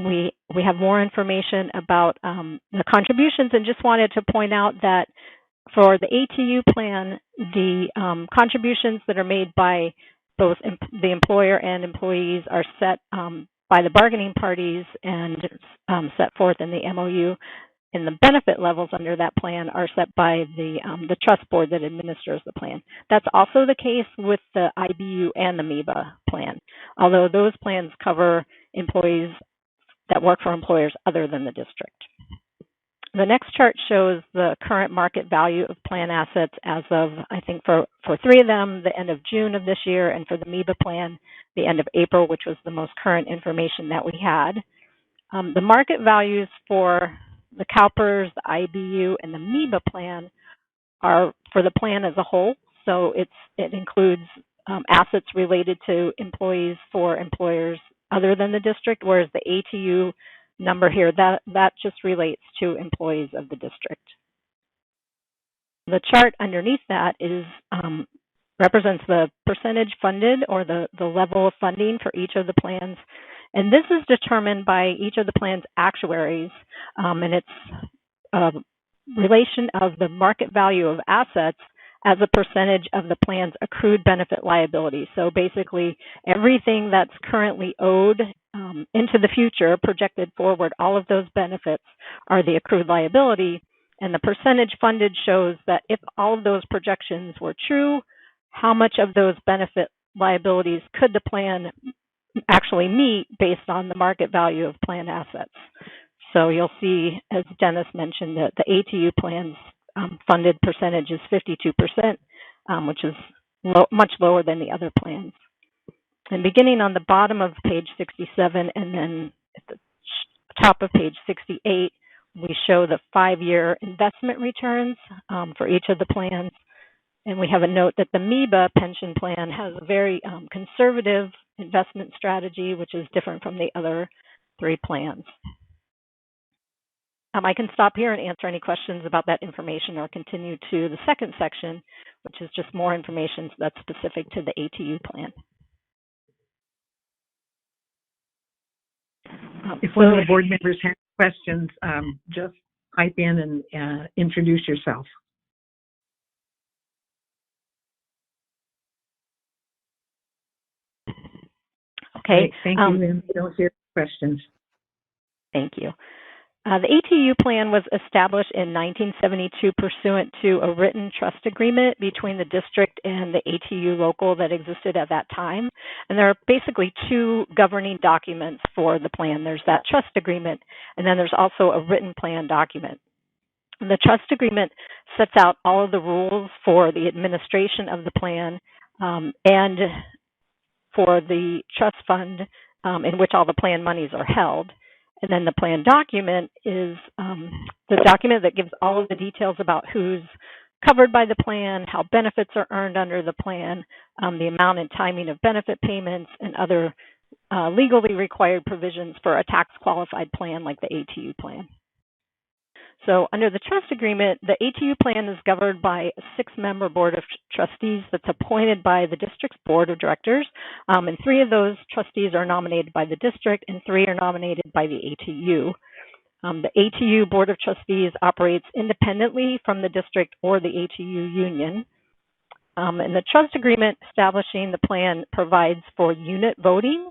we have more information about the contributions, and just wanted to point out that for the ATU plan, the contributions that are made by both the employer and employees are set by the bargaining parties and set forth in the MOU. And the benefit levels under that plan are set by the trust board that administers the plan. That's also the case with the IBU and the MEBA plan, although those plans cover employees that work for employers other than the district. The next chart shows the current market value of plan assets as of, I think for 3 of them, the end of June of this year, and for the MEBA plan, the end of April, which was the most current information that we had. The market values for the CalPERS, the IBU, and the MEBA plan are for the plan as a whole. So it includes assets related to employees for employers other than the district, whereas the ATU number here, that just relates to employees of the district. The chart underneath that is represents the percentage funded or the level of funding for each of the plans. And this is determined by each of the plan's actuaries, and it's a relation of the market value of assets as a percentage of the plan's accrued benefit liability. So basically, everything that's currently owed into the future, projected forward, all of those benefits are the accrued liability. And the percentage funded shows that if all of those projections were true, how much of those benefit liabilities could the plan actually meet based on the market value of plan assets. So you'll see, as Dennis mentioned, that the ATU plans funded percentage is 52%, which is much lower than the other plans. And beginning on the bottom of page 67 and then at the top of page 68, we show the 5-year investment returns for each of the plans. And we have a note that the MEBA pension plan has a very conservative investment strategy, which is different from the other 3 plans. I can stop here and answer any questions about that information or continue to the second section, which is just more information that's specific to the ATU plan. If one of the board members has questions, just type in and introduce yourself. Okay. Thank you, and we don't hear questions. Thank you. The ATU plan was established in 1972 pursuant to a written trust agreement between the district and the ATU local that existed at that time. And there are basically 2 governing documents for the plan. There's that trust agreement, and then there's also a written plan document. And the trust agreement sets out all of the rules for the administration of the plan and for the trust fund in which all the plan monies are held. And then the plan document is the document that gives all of the details about who's covered by the plan, how benefits are earned under the plan, the amount and timing of benefit payments, and other legally required provisions for a tax-qualified plan like the ATU plan. So under the trust agreement, the ATU plan is governed by a 6-member board of trustees that's appointed by the district's board of directors, and 3 of those trustees are nominated by the district and 3 are nominated by the ATU. The ATU board of trustees operates independently from the district or the ATU union. And the trust agreement establishing the plan provides for unit voting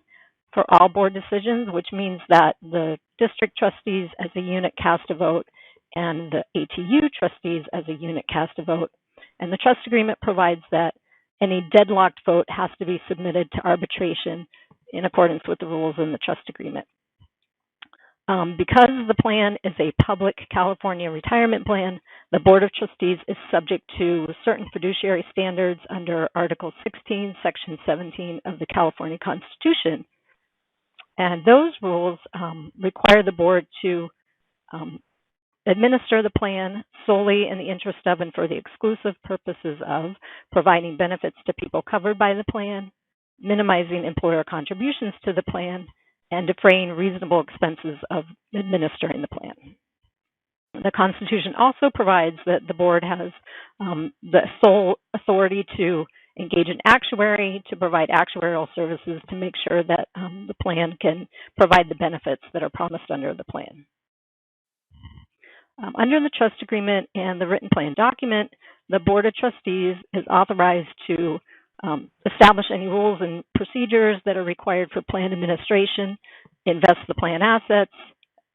for all board decisions, which means that the district trustees as a unit cast a vote and the ATU trustees as a unit cast a vote. And the trust agreement provides that any deadlocked vote has to be submitted to arbitration in accordance with the rules in the trust agreement. Because the plan is a public California retirement plan, the Board of Trustees is subject to certain fiduciary standards under Article 16, Section 17 of the California Constitution. And those rules require the board to administer the plan solely in the interest of and for the exclusive purposes of providing benefits to people covered by the plan, minimizing employer contributions to the plan, and defraying reasonable expenses of administering the plan. The Constitution also provides that the board has the sole authority to engage an actuary to provide actuarial services to make sure that the plan can provide the benefits that are promised under the plan. Under the trust agreement and the written plan document, the Board of Trustees is authorized to establish any rules and procedures that are required for plan administration, invest the plan assets,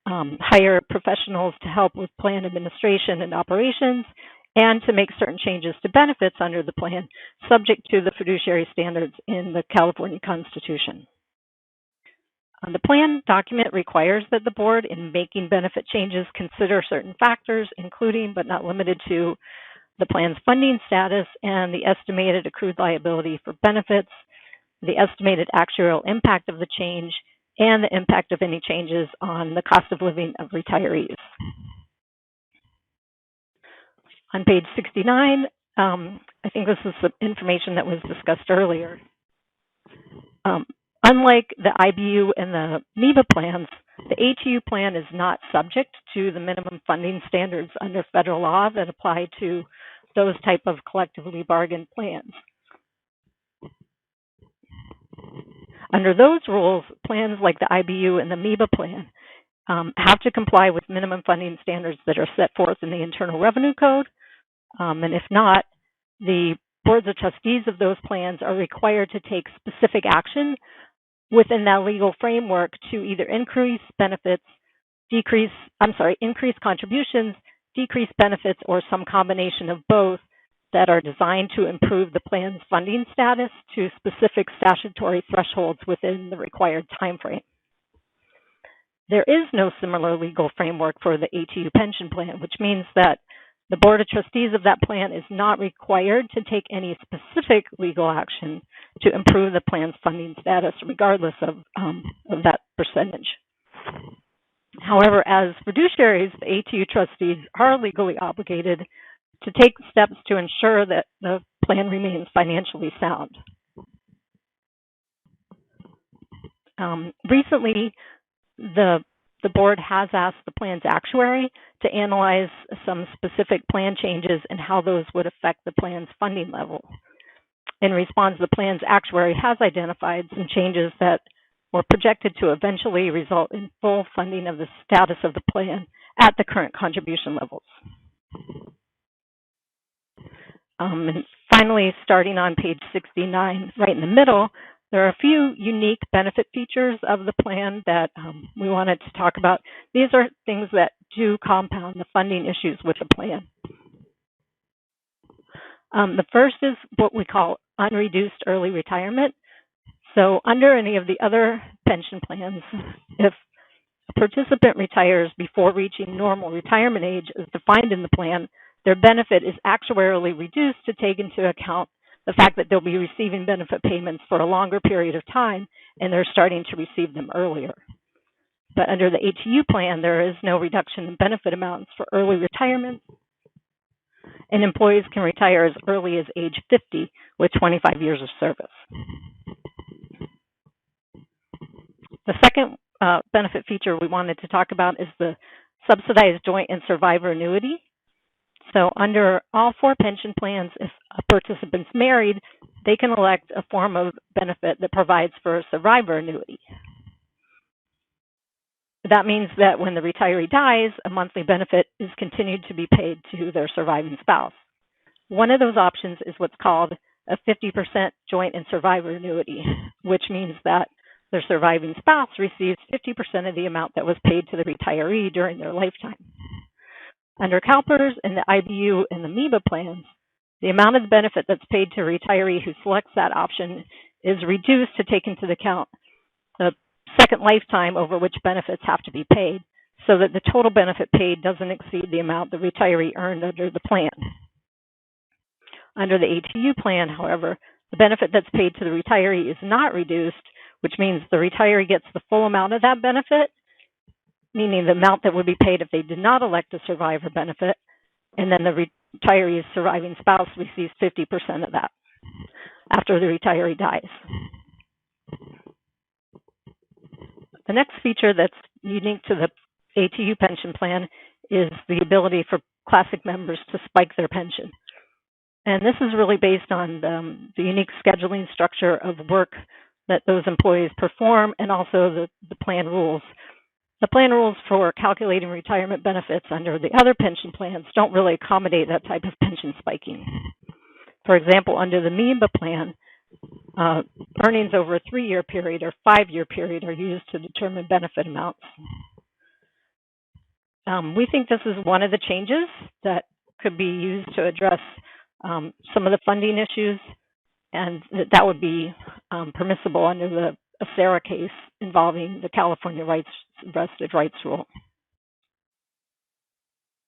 hire professionals to help with plan administration and operations, and to make certain changes to benefits under the plan, subject to the fiduciary standards in the California Constitution. The plan document requires that the board, in making benefit changes, consider certain factors, including but not limited to the plan's funding status and the estimated accrued liability for benefits, the estimated actuarial impact of the change, and the impact of any changes on the cost of living of retirees. On page 69, I think this is the information that was discussed earlier. Unlike the IBU and the MEBA plans, the ATU plan is not subject to the minimum funding standards under federal law that apply to those type of collectively bargained plans. Under those rules, plans like the IBU and the MEBA plan have to comply with minimum funding standards that are set forth in the Internal Revenue Code. And if not, the boards of trustees of those plans are required to take specific action within that legal framework to either increase benefits, increase contributions, decrease benefits, or some combination of both that are designed to improve the plan's funding status to specific statutory thresholds within the required time frame. There is no similar legal framework for the ATU pension plan, which means that The Board of Trustees of that plan is not required to take any specific legal action to improve the plan's funding status, regardless of that percentage. However, as fiduciaries, the ATU trustees are legally obligated to take steps to ensure that the plan remains financially sound. Recently, the board has asked the plan's actuary to analyze some specific plan changes and how those would affect the plan's funding level. In response, the plan's actuary has identified some changes that were projected to eventually result in full funding of the status of the plan at the current contribution levels. And finally, starting on page 69, right in the middle, there are a few unique benefit features of the plan that we wanted to talk about. These are things that do compound the funding issues with the plan. The first is what we call unreduced early retirement. So under any of the other pension plans, if a participant retires before reaching normal retirement age as defined in the plan, their benefit is actuarially reduced to take into account the fact that they'll be receiving benefit payments for a longer period of time and they're starting to receive them earlier. But under the ATU plan, there is no reduction in benefit amounts for early retirement, and employees can retire as early as age 50 with 25 years of service. The second benefit feature we wanted to talk about is the subsidized joint and survivor annuity. So under all 4 pension plans, if a participant's married, they can elect a form of benefit that provides for a survivor annuity. That means that when the retiree dies, a monthly benefit is continued to be paid to their surviving spouse. One of those options is what's called a 50% joint and survivor annuity, which means that their surviving spouse receives 50% of the amount that was paid to the retiree during their lifetime. Under CalPERS and the IBU and the MEBA plans, the amount of the benefit that's paid to a retiree who selects that option is reduced to take into account the second lifetime over which benefits have to be paid, so that the total benefit paid doesn't exceed the amount the retiree earned under the plan. Under the ATU plan, however, the benefit that's paid to the retiree is not reduced, which means the retiree gets the full amount of that benefit, meaning the amount that would be paid if they did not elect a survivor benefit, and then the retiree's surviving spouse receives 50% of that after the retiree dies. The next feature that's unique to the ATU pension plan is the ability for classic members to spike their pension. And this is really based on the unique scheduling structure of work that those employees perform, and also the plan rules. The plan rules for calculating retirement benefits under the other pension plans don't really accommodate that type of pension spiking. For example, under the MEBA plan, earnings over a 3-year period or 5-year period are used to determine benefit amounts. We think this is one of the changes that could be used to address some of the funding issues, and that would be permissible under the ACERA case involving the California Vested Rights Rule.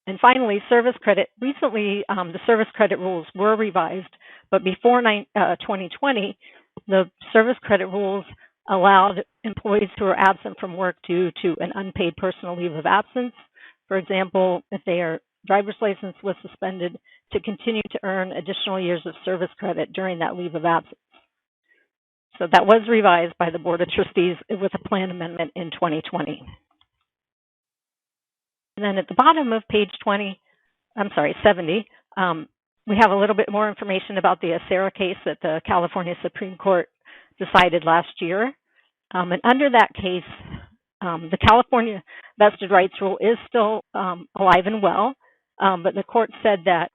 And finally, service credit. Recently, the service credit rules were revised, but before 2020, the service credit rules allowed employees who are absent from work due to an unpaid personal leave of absence, for example, if their driver's license was suspended, to continue to earn additional years of service credit during that leave of absence. So that was revised by the Board of Trustees with a plan amendment in 2020. And then at the bottom of page 70, we have a little bit more information about the ACERA case that the California Supreme Court decided last year. And under that case, the California Vested Rights Rule is still alive and well, but the court said that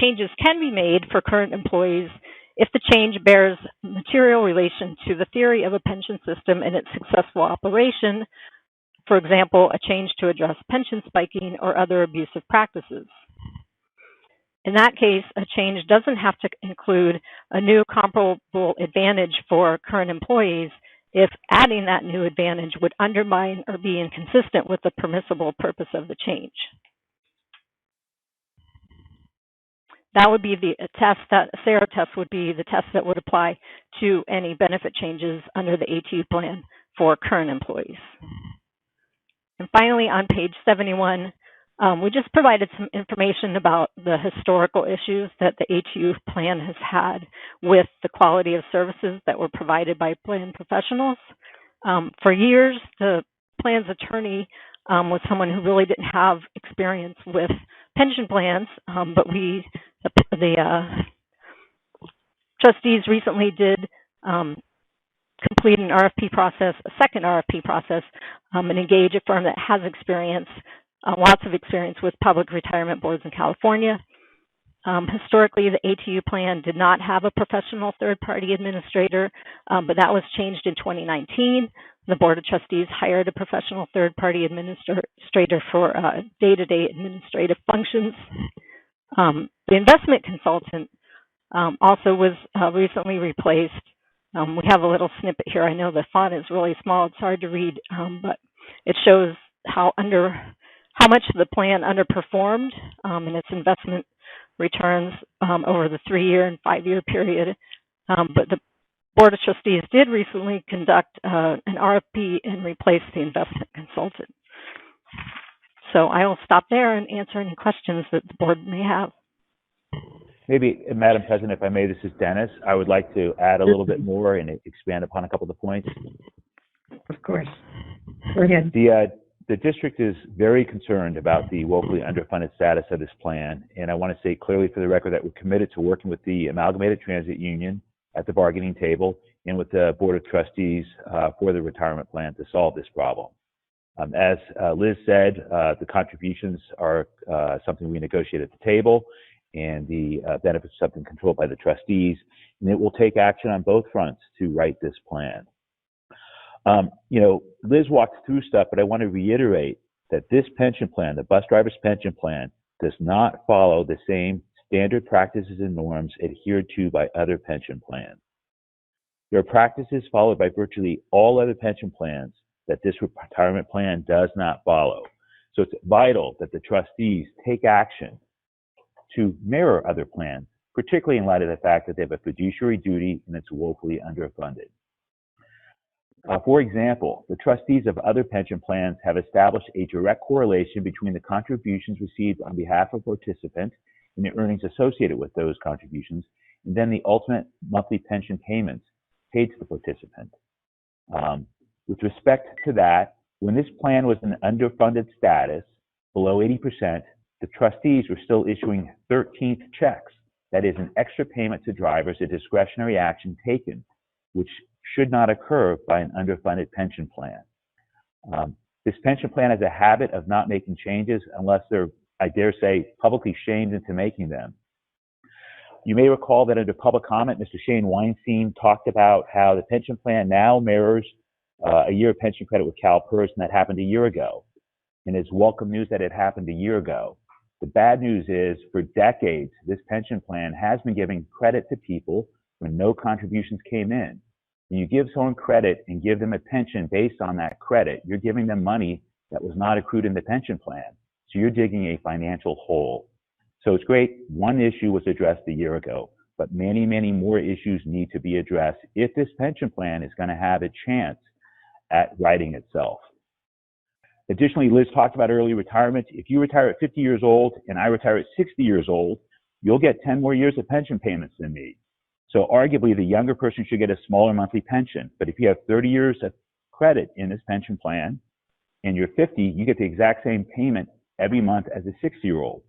changes can be made for current employees if the change bears material relation to the theory of a pension system and its successful operation, for example, a change to address pension spiking or other abusive practices. In that case, a change doesn't have to include a new comparable advantage for current employees if adding that new advantage would undermine or be inconsistent with the permissible purpose of the change. that would be the test, that SARA test would be the test that would apply to any benefit changes under the ATU plan for current employees. And finally, on page 71, we just provided some information about the historical issues that the ATU plan has had with the quality of services that were provided by plan professionals. For years, the plan's attorney was someone who really didn't have experience with pension plans, but the trustees recently did complete an RFP process, a second RFP process, and engage a firm that has experience, lots of experience with public retirement boards in California. Historically, the ATU plan did not have a professional third-party administrator, but that was changed in 2019. The Board of Trustees hired a professional third-party administrator for day-to-day administrative functions. The investment consultant also was recently replaced. We have a little snippet here. I know the font is really small. It's hard to read, but it shows how much the plan underperformed in its investment returns over the 3-year and 5-year period. But the Board of Trustees did recently conduct an RFP and replace the investment consultant. So I will stop there and answer any questions that the board may have. Maybe, Madam President, if I may, this is Dennis. I would like to add a little bit more and expand upon a couple of the points. Of course. Go ahead. The district is very concerned about the woefully underfunded status of this plan, and I want to say clearly for the record that we're committed to working with the Amalgamated Transit Union at the bargaining table and with the Board of Trustees for the retirement plan to solve this problem. As Liz said, the contributions are something we negotiate at the table, and the benefits something controlled by the trustees, and it will take action on both fronts to right this plan. Liz walked through stuff, but I want to reiterate that this pension plan, the bus driver's pension plan, does not follow the same standard practices and norms adhered to by other pension plans. There are practices followed by virtually all other pension plans that this retirement plan does not follow. So it's vital that the trustees take action to mirror other plans, particularly in light of the fact that they have a fiduciary duty and it's woefully underfunded. For example, the trustees of other pension plans have established a direct correlation between the contributions received on behalf of participants and the earnings associated with those contributions, and then the ultimate monthly pension payments paid to the participant. With respect to that, when this plan was in underfunded status, below 80%, the trustees were still issuing 13th checks. That is an extra payment to drivers, a discretionary action taken, which should not occur by an underfunded pension plan. This pension plan has a habit of not making changes unless they're, I dare say, publicly shamed into making them. You may recall that under public comment, Mr. Shane Weinstein talked about how the pension plan now mirrors a year of pension credit with CalPERS, and that happened a year ago. And it's welcome news that it happened a year ago. The bad news is, for decades, this pension plan has been giving credit to people when no contributions came in. When you give someone credit and give them a pension based on that credit, you're giving them money that was not accrued in the pension plan. So you're digging a financial hole. So it's great one issue was addressed a year ago, but many, many more issues need to be addressed if this pension plan is going to have a chance at righting itself. Additionally, Liz talked about early retirement. If you retire at 50 years old and I retire at 60 years old, you'll get 10 more years of pension payments than me. So arguably, the younger person should get a smaller monthly pension. But if you have 30 years of credit in this pension plan and you're 50, you get the exact same payment every month as a 60-year-old.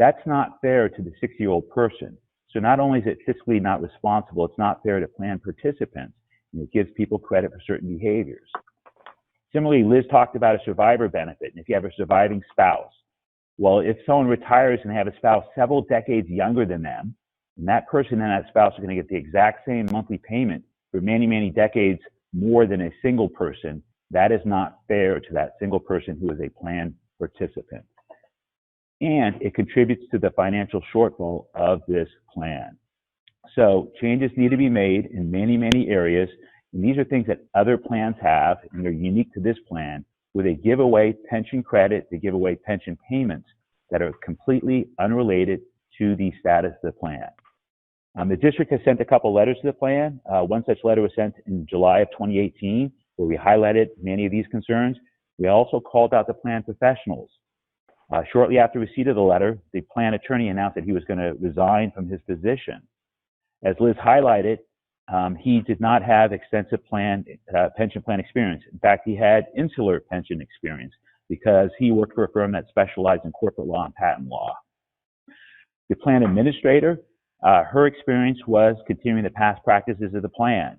That's not fair to the 60-year-old person. So not only is it fiscally not responsible, it's not fair to plan participants, and it gives people credit for certain behaviors. Similarly, Liz talked about a survivor benefit, and if you have a surviving spouse. Well, if someone retires and they have a spouse several decades younger than them, and that person and that spouse are going to get the exact same monthly payment for many, many decades more than a single person, that is not fair to that single person who is a plan participant. And it contributes to the financial shortfall of this plan. So changes need to be made in many, many areas. And these are things that other plans have, and they're unique to this plan, where they give away pension credit, they give away pension payments that are completely unrelated to the status of the plan. The district has sent a couple letters to the plan. One such letter was sent in July of 2018, where we highlighted many of these concerns. We also called out the plan professionals. Shortly after receipt of the letter, the plan attorney announced that he was going to resign from his position. As Liz highlighted, he did not have extensive pension plan experience. In fact, he had insular pension experience because he worked for a firm that specialized in corporate law and patent law. The plan administrator, her experience was continuing the past practices of the plan.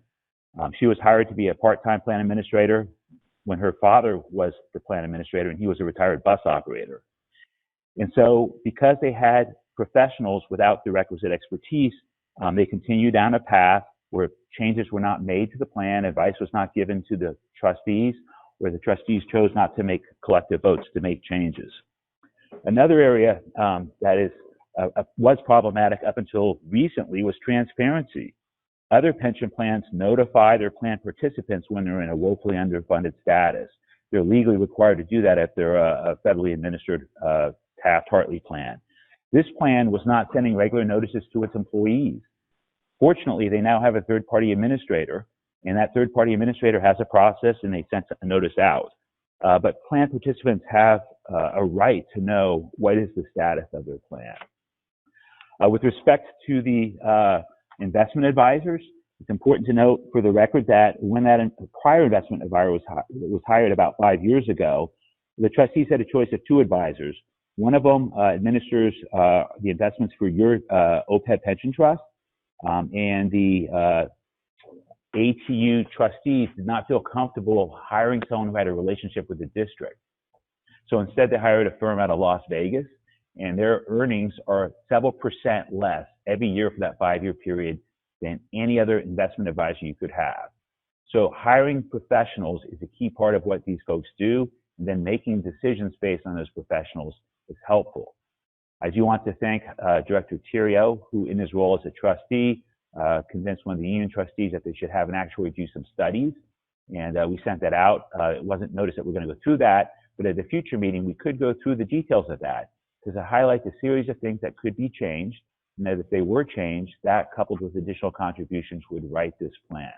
She was hired to be a part-time plan administrator when her father was the plan administrator and he was a retired bus operator. And so because they had professionals without the requisite expertise, they continued down a path where changes were not made to the plan, advice was not given to the trustees, where the trustees chose not to make collective votes to make changes. Another area that was problematic up until recently was transparency. Other pension plans notify their plan participants when they're in a woefully underfunded status. They're legally required to do that if they're a federally administered Taft-Hartley plan. This plan was not sending regular notices to its employees. Fortunately, they now have a third-party administrator, and that third-party administrator has a process and they sent a notice out. But plan participants have a right to know what is the status of their plan. With respect to the investment advisors, it's important to note for the record that when that prior investment advisor was hired about 5 years ago, the trustees had a choice of 2 advisors. One of them administers the investments for your OPEB pension trust, and the ATU trustees did not feel comfortable hiring someone who had a relationship with the district. So instead, they hired a firm out of Las Vegas, and their earnings are several percent less every year for that 5-year period than any other investment advisor you could have. So hiring professionals is a key part of what these folks do, and then making decisions based on those professionals is helpful. I do want to thank Director Theriault, who in his role as a trustee, convinced one of the union trustees that they should have an actuary do some studies, and we sent that out. It wasn't noticed that we're going to go through that, but at a future meeting, we could go through the details of that, because it highlights a series of things that could be changed, and that if they were changed, that coupled with additional contributions would right this plan.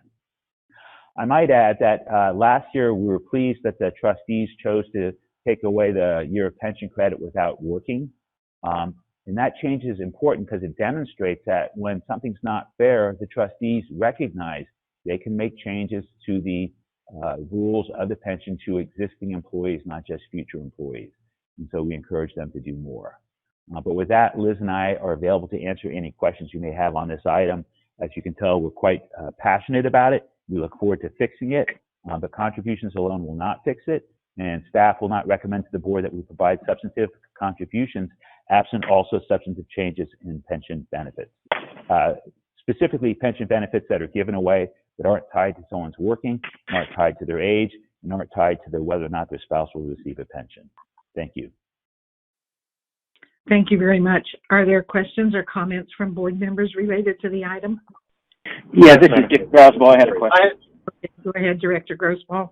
I might add that last year we were pleased that the trustees chose to take away the year of pension credit without working. And that change is important because it demonstrates that when something's not fair, the trustees recognize they can make changes to the rules of the pension to existing employees, not just future employees. And so we encourage them to do more. But with that, Liz and I are available to answer any questions you may have on this item. As you can tell, we're quite passionate about it. We look forward to fixing it. But contributions alone will not fix it. And staff will not recommend to the board that we provide substantive contributions absent also substantive changes in pension benefits. Specifically, pension benefits that are given away that aren't tied to someone's working, aren't tied to their age, and aren't tied to whether or not their spouse will receive a pension. Thank you. Thank you very much. Are there questions or comments from board members related to the item? Yeah, this is Dick Grosball. I had a question. Go ahead, Director Grosball.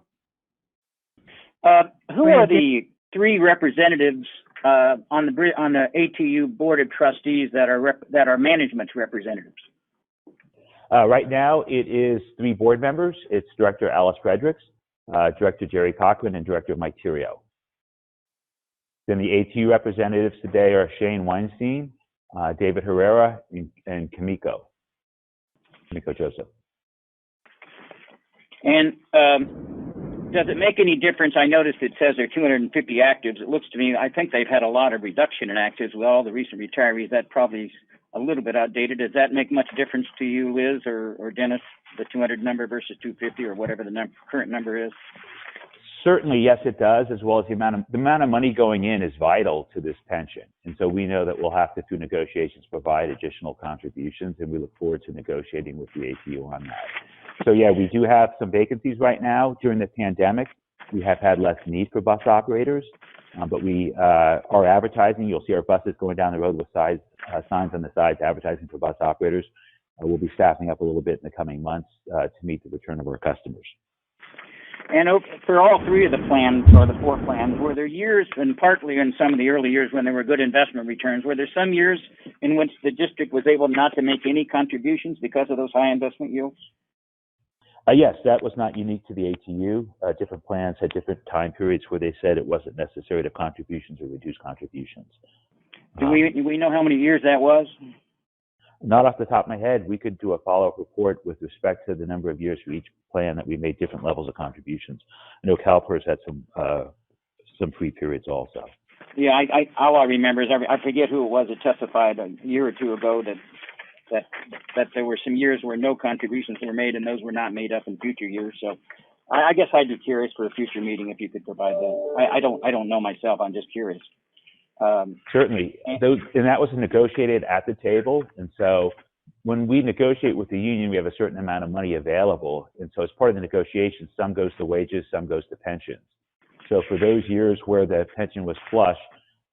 Who are the 3 representatives on the ATU Board of Trustees that are management representatives? Right now, it is 3 board members. It's Director Alice Fredericks, Director Jerry Cochran, and Director Mike Theriault. Then the ATU representatives today are Shane Weinstein, David Herrera, and Kimiko Joseph. And does it make any difference? I noticed it says there are 250 actives. It looks to me, I think they've had a lot of reduction in actives with all the recent retirees. That probably is a little bit outdated. Does that make much difference to you, Liz or Dennis, the 200 number versus 250 or whatever the current number is? Certainly, yes, it does, as well as the amount of money going in is vital to this pension. And so we know that we'll have to, through negotiations, provide additional contributions, and we look forward to negotiating with the ATU on that. So yeah, we do have some vacancies right now. During the pandemic, we have had less need for bus operators, but we are advertising. You'll see our buses going down the road with signs on the sides advertising for bus operators. We'll be staffing up a little bit in the coming months to meet the return of our customers. for all three of the plans, or the four plans, were there years, and partly in some of the early years when there were good investment returns, were there some years in which the district was able not to make any contributions because of those high investment yields? Yes, that was not unique to the ATU. Different plans had different time periods where they said it wasn't necessary to contributions or reduce contributions. Do we know how many years that was? Not off the top of my head. We could do a follow-up report with respect to the number of years for each plan that we made different levels of contributions. I know CalPERS had some free periods also. Yeah, all I remember is I forget who it was that testified a year or two ago that there were some years where no contributions were made, and those were not made up in future years. So I guess I'd be curious for a future meeting if you could provide that. I don't know myself. I'm just curious. Certainly. And that was negotiated at the table. And so when we negotiate with the union, we have a certain amount of money available. And so as part of the negotiation, some goes to wages, some goes to pensions. So for those years where the pension was flush,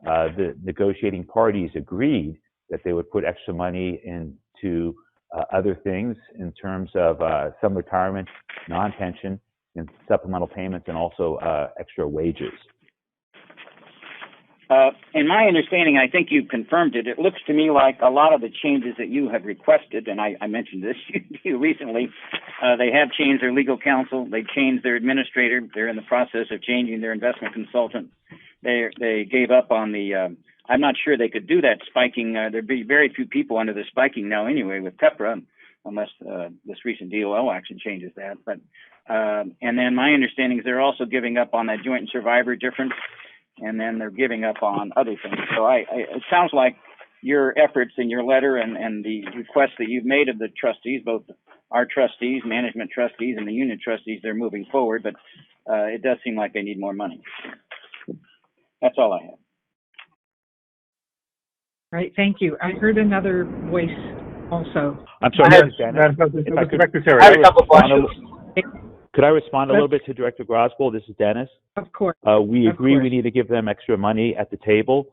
the negotiating parties agreed that they would put extra money into other things in terms of some retirement, non-pension, and supplemental payments, and also extra wages. In my understanding, I think you've confirmed it. It looks to me like a lot of the changes that you have requested, and I mentioned this to you recently, they have changed their legal counsel, they changed their administrator, they're in the process of changing their investment consultant. They gave up on the, I'm not sure they could do that spiking. There'd be very few people under the spiking now anyway with PEPRA, unless this recent DOL action changes that. But and then my understanding is they're also giving up on that joint and survivor difference, and then they're giving up on other things. So it sounds like your efforts in your letter and the requests that you've made of the trustees, both our trustees, management trustees, and the union trustees, they're moving forward, but it does seem like they need more money. That's all I have. All right, thank you. I heard another voice also. I'm sorry, Dennis. I had a couple questions. Could I respond a little bit to Director Grosboll? This is Dennis. Of course. We agree we need to give them extra money at the table.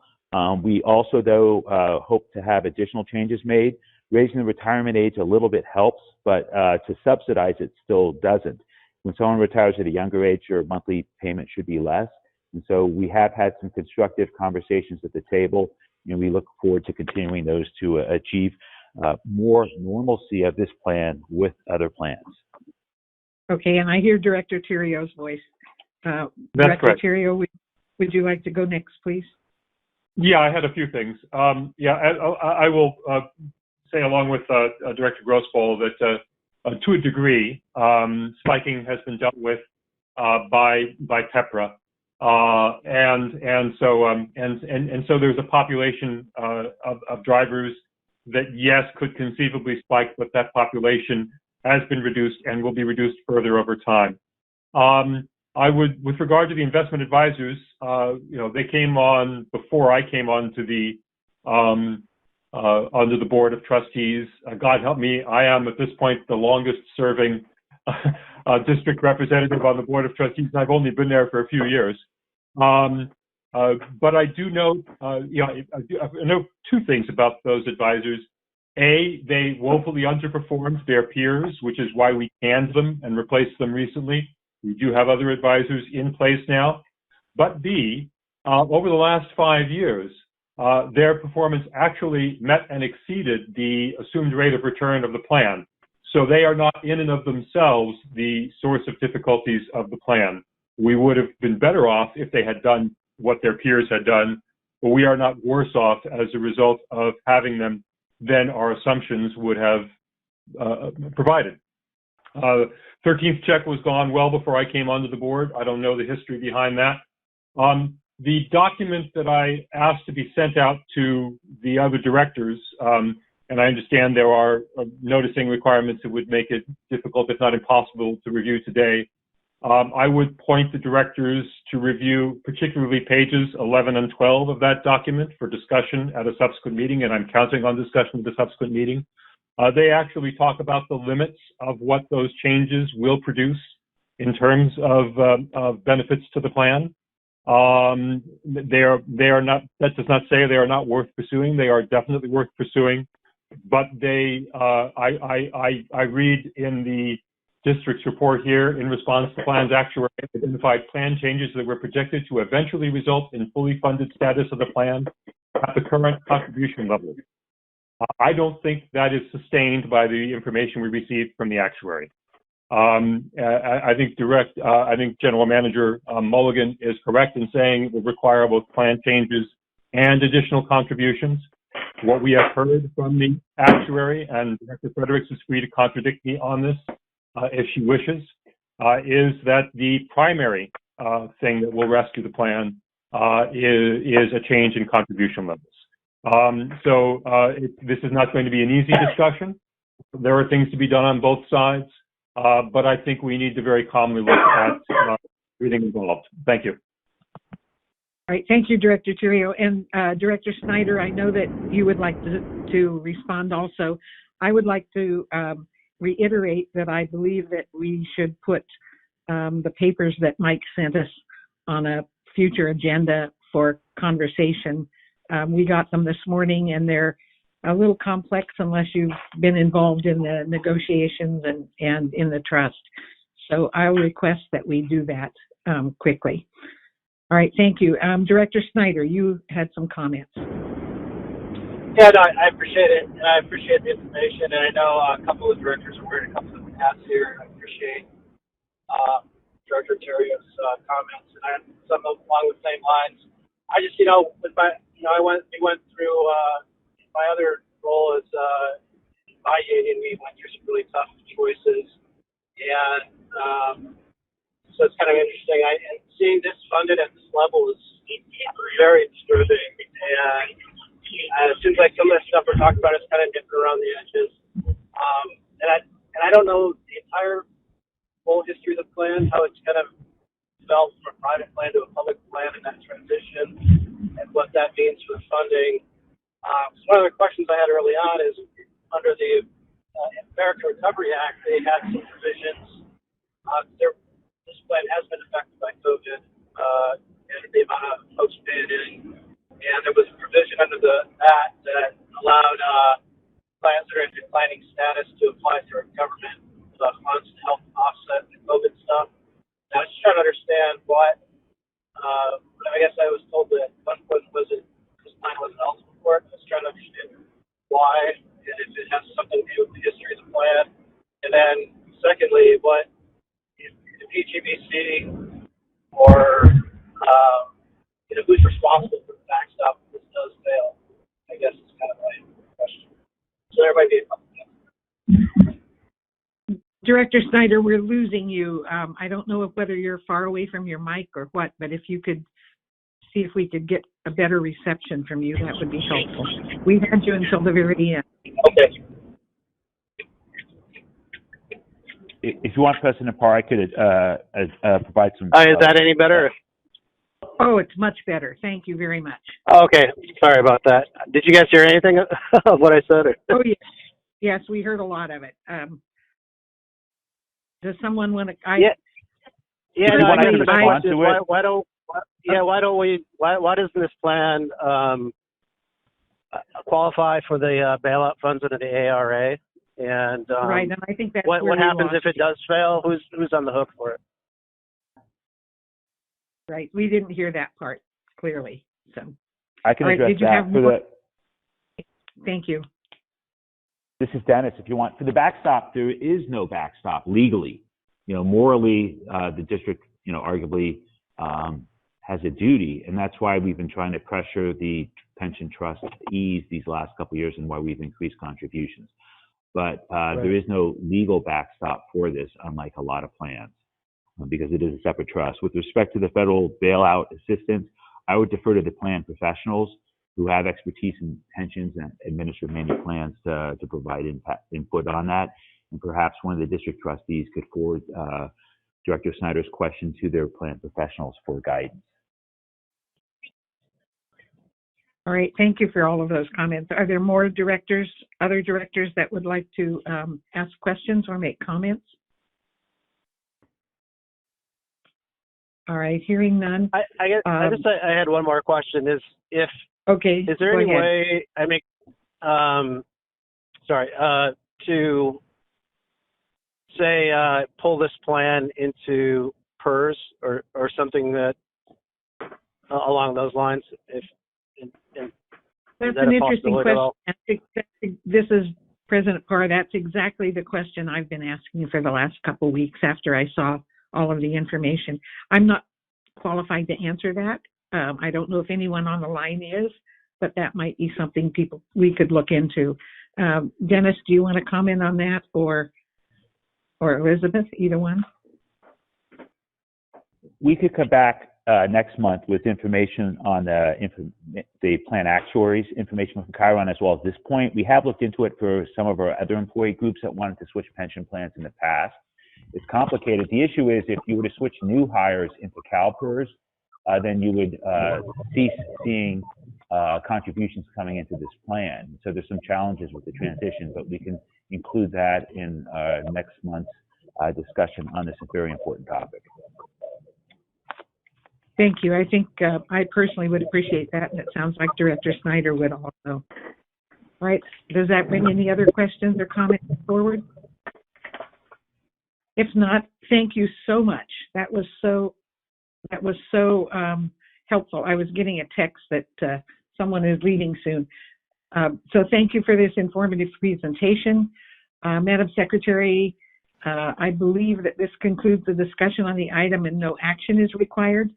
We also, though, hope to have additional changes made. Raising the retirement age a little bit helps, but to subsidize it still doesn't. When someone retires at a younger age, your monthly payment should be less. And so we have had some constructive conversations at the table, and we look forward to continuing those to achieve more normalcy of this plan with other plans. Okay, and I hear Director Theriault's voice. Director correct. Theriault, would you like to go next, please? Yeah, I had a few things. I will say along with Director Grosboll that to a degree, spiking has been dealt with by PEPRA. And so there's a population of drivers that, yes, could conceivably spike, but that population has been reduced and will be reduced further over time. I would, with regard to the investment advisors, they came on before I came on to the under the board of trustees. God help me, I am at this point the longest serving district representative on the board of trustees, and I've only been there for a few years. But I do note, I know two things about those advisors. A, they woefully underperformed their peers, which is why we canned them and replaced them recently. We do have other advisors in place now. But B, over the last 5 years, their performance actually met and exceeded the assumed rate of return of the plan. So they are not in and of themselves the source of difficulties of the plan. We would have been better off if they had done what their peers had done, but we are not worse off as a result of having them than our assumptions would have provided. 13th check was gone well before I came onto the board. I don't know the history behind that. The document that I asked to be sent out to the other directors, and I understand there are noticing requirements that would make it difficult, if not impossible, to review today. I would point the directors to review particularly pages 11 and 12 of that document for discussion at a subsequent meeting, and I'm counting on discussion at the subsequent meeting. They actually talk about the limits of what those changes will produce in terms of benefits to the plan. They are not, that does not say they are not worth pursuing. They are definitely worth pursuing, but they, I read in the district's report here, in response to plans, actuary identified plan changes that were projected to eventually result in fully funded status of the plan at the current contribution level. I don't think that is sustained by the information we received from the actuary. I think General Manager Mulligan is correct in saying it would require both plan changes and additional contributions. What we have heard from the actuary, and Director Fredericks is free to contradict me on this if she wishes, is that the primary thing that will rescue the plan is a change in contribution levels. This is not going to be an easy discussion. There are things to be done on both sides, but I think we need to very calmly look at everything involved. Thank you. All right, thank you, Director Terrio. And Director Snyder, I know that you would like to respond also. I would like to reiterate that I believe that we should put the papers that Mike sent us on a future agenda for conversation. We got them this morning, and they're a little complex unless you've been involved in the negotiations and in the trust. So I'll request that we do that quickly. All right, thank you. Director Snyder, you had some comments. Yeah, no, I appreciate it, and I appreciate the information, and I know a couple of directors are wearing a couple of hats here. I appreciate Director Terrio's comments, and some along the same lines. I just, with my, we went through my other role as evaluating. We went through some really tough choices, and so it's kind of interesting. And seeing this funded at this level is very disturbing, and it seems like some of the stuff we're talking about is kind of nipping around the edges. And I don't know the entire whole history of the plan, how it's kind of felt from a private plan to a public plan in that transition, and what that means for funding. So one of the questions I had early on is, under the American Recovery Act, they had some provisions. This plan has been affected by COVID and the amount of folks paid in. And there was a provision under that allowed plans that are in declining status to apply to government funds to help offset the COVID stuff. And I was just trying to understand what, I guess I was told that one point this plan wasn't eligible for it. I was trying to understand why, and if it has something to do with the history of the plan. And then secondly, what if the PGBC or who's responsible for the backstop if this does fail? I guess is kind of my question. So there might be a couple things. Director Snyder, we're losing you. I don't know whether you're far away from your mic or what, but if you could see if we could get a better reception from you, that would be helpful. We've had you until the very end. Okay. If you want, President Parr, I could provide some. Is that any better? Oh, it's much better. Thank you very much. Okay. Sorry about that. Did you guys hear anything of what I said? Oh, yes. Yes, we heard a lot of it. Does someone want to? Why doesn't this plan qualify for the bailout funds under the ARA? And right, and I think that's what happens if it does fail? Who's on the hook for it? Right, we didn't hear that part clearly. So I can address that. Thank you. This is Dennis. If you want, for the backstop, there is no backstop legally. Morally, the district, arguably has a duty, and that's why we've been trying to pressure the pension trust to ease these last couple of years, and why we've increased contributions. But there is no legal backstop for this, unlike a lot of plans, because it is a separate trust. With respect to the federal bailout assistance, I would defer to the plan professionals who have expertise in pensions and administer many plans to provide input on that. And perhaps one of the district trustees could forward Director Snyder's question to their plan professionals for guidance. All right, thank you for all of those comments. Are there more directors, other directors that would like to ask questions or make comments? All right, hearing none. I had one more question. Is there any way to say, pull this plan into PERS or something that along those lines? If That's that an a interesting possibility at all? question. This is President Parr. That's exactly the question I've been asking for the last couple of weeks after I saw all of the information. I'm not qualified to answer that. I don't know if anyone on the line is, but that might be something we could look into. Dennis, do you want to comment on that, or Elizabeth, either one? We could come back next month with information on the plan actuaries, information from Chiron as well. At this point, we have looked into it for some of our other employee groups that wanted to switch pension plans in the past. It's complicated. The issue is if you were to switch new hires into CalPERS, then you would cease seeing contributions coming into this plan. So there's some challenges with the transition, but we can include that in next month's discussion on this very important topic. Thank you. I think I personally would appreciate that, and it sounds like Director Snyder would also. All right. Does that bring any other questions or comments forward? If not, thank you so much. That was so helpful. I was getting a text that someone is leaving soon. So thank you for this informative presentation. Madam Secretary, I believe that this concludes the discussion on the item and no action is required.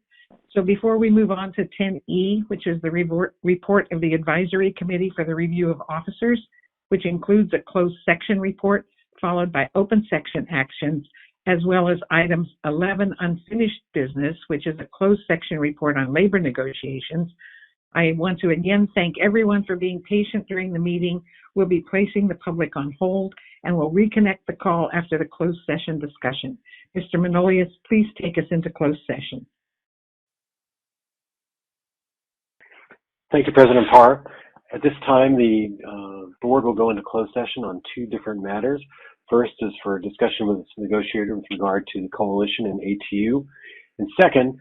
So before we move on to 10E, which is the report of the Advisory Committee for the Review of Officers, which includes a closed section report followed by open section actions, as well as items 11, unfinished business, which is a closed section report on labor negotiations. I want to again thank everyone for being patient during the meeting. We'll be placing the public on hold and we'll reconnect the call after the closed session discussion. Mr. Manolius, please take us into closed session. Thank you, President Parr. At this time, the board will go into closed session on two different matters. First is for discussion with the negotiator with regard to the coalition and ATU. And second,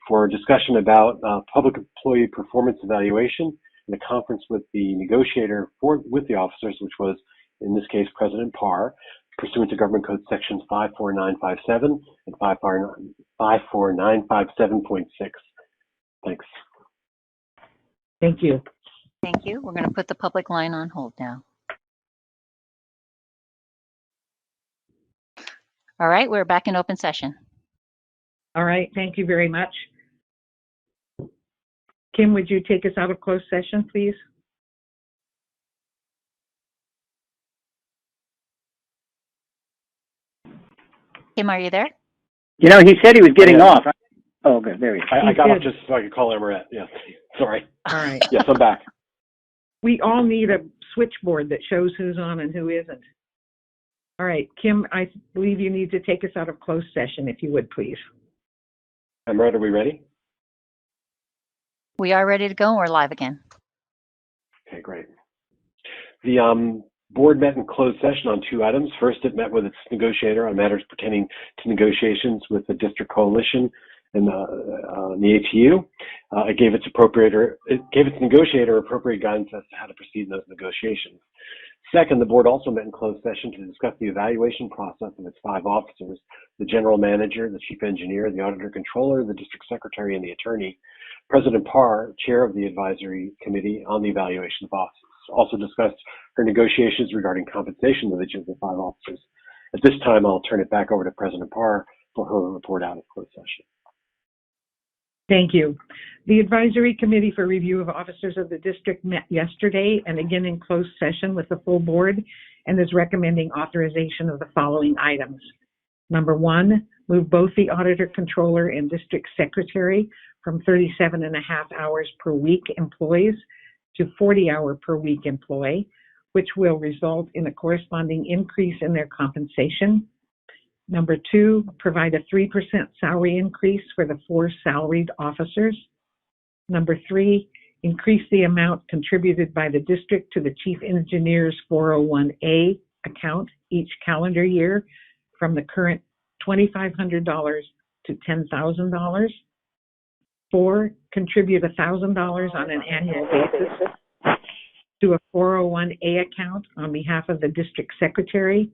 for discussion about public employee performance evaluation and a conference with the negotiator with the officers, which was, in this case, President Parr, pursuant to Government Code Sections 54957 and 54957.6. Thanks. Thank you. Thank you. We're going to put the public line on hold now. All right, we're back in open session. All right, thank you very much. Kim, would you take us out of closed session, please? Kim, are you there? You know, he said he was getting off. Oh, good. There he is. I got off just so I could call Emirette. Yeah, sorry. All right. Yes, I'm back. We all need a switchboard that shows who's on and who isn't. All right, Kim, I believe you need to take us out of closed session, if you would, please. Emirette, are we ready? We are ready to go and we're live again. Okay, great. The board met in closed session on two items. First, it met with its negotiator on matters pertaining to negotiations with the district coalition and the ATU. It gave its negotiator appropriate guidance as to how to proceed in those negotiations. Second, the board also met in closed session to discuss the evaluation process of its 5 officers: the general manager, the chief engineer, the auditor controller, the district secretary, and the attorney. President Parr, chair of the advisory committee on the evaluation of officers, also discussed her negotiations regarding compensation of each of the 5 officers. At this time, I'll turn it back over to President Parr for her report out of closed session. Thank you. The Advisory Committee for Review of Officers of the District met yesterday and again in closed session with the full board and is recommending authorization of the following items. Number 1, move both the Auditor Controller and District Secretary from 37.5 hours per week employees to 40-hour per week employee, which will result in a corresponding increase in their compensation. Number 2, provide a 3% salary increase for the 4 salaried officers. Number 3, increase the amount contributed by the district to the chief engineer's 401A account each calendar year from the current $2,500 to $10,000. 4, contribute $1,000 on an annual basis to a 401A account on behalf of the district secretary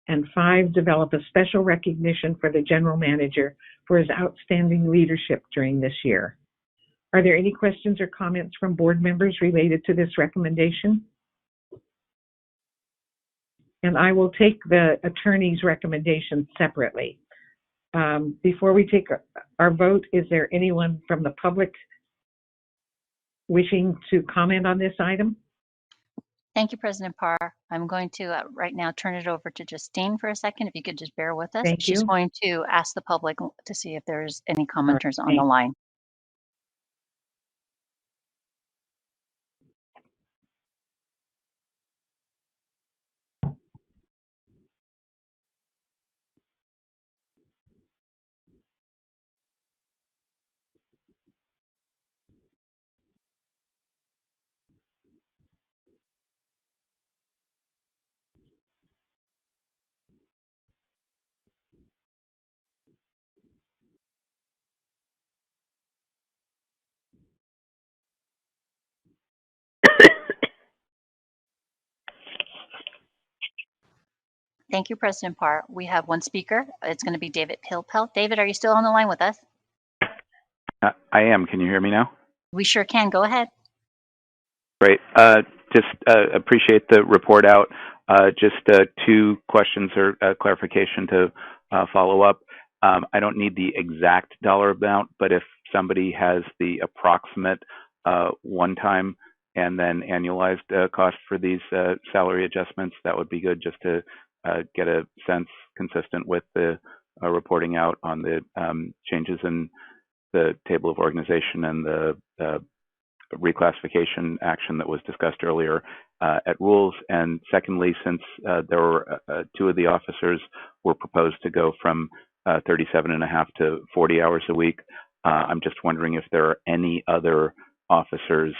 And 5, develop a special recognition for the general manager for his outstanding leadership during this year. Are there any questions or comments from board members related to this recommendation? And I will take the attorney's recommendation separately. Before we take our vote, is there anyone from the public wishing to comment on this item? Thank you, President Parr. I'm going to right now turn it over to Justine for a second. If you could just bear with us. Thank She's you. going to ask the public to see if there's any All right, commenters on thank the you. line. Thank you, President Parr. We have one speaker. It's going to be David Pilpelt. David, are you still on the line with us? I am. Can you hear me now? We sure can. Go ahead. Great. Just appreciate the report out. Just 2 questions or clarification to follow up. I don't need the exact dollar amount, but if somebody has the approximate one-time and then annualized cost for these salary adjustments, that would be good, just to get a sense consistent with the reporting out on the changes in the table of organization and the reclassification action that was discussed earlier at rules. And secondly, since there were 2 of the officers were proposed to go from 37.5 to 40 hours a week, I'm just wondering if there are any other officers,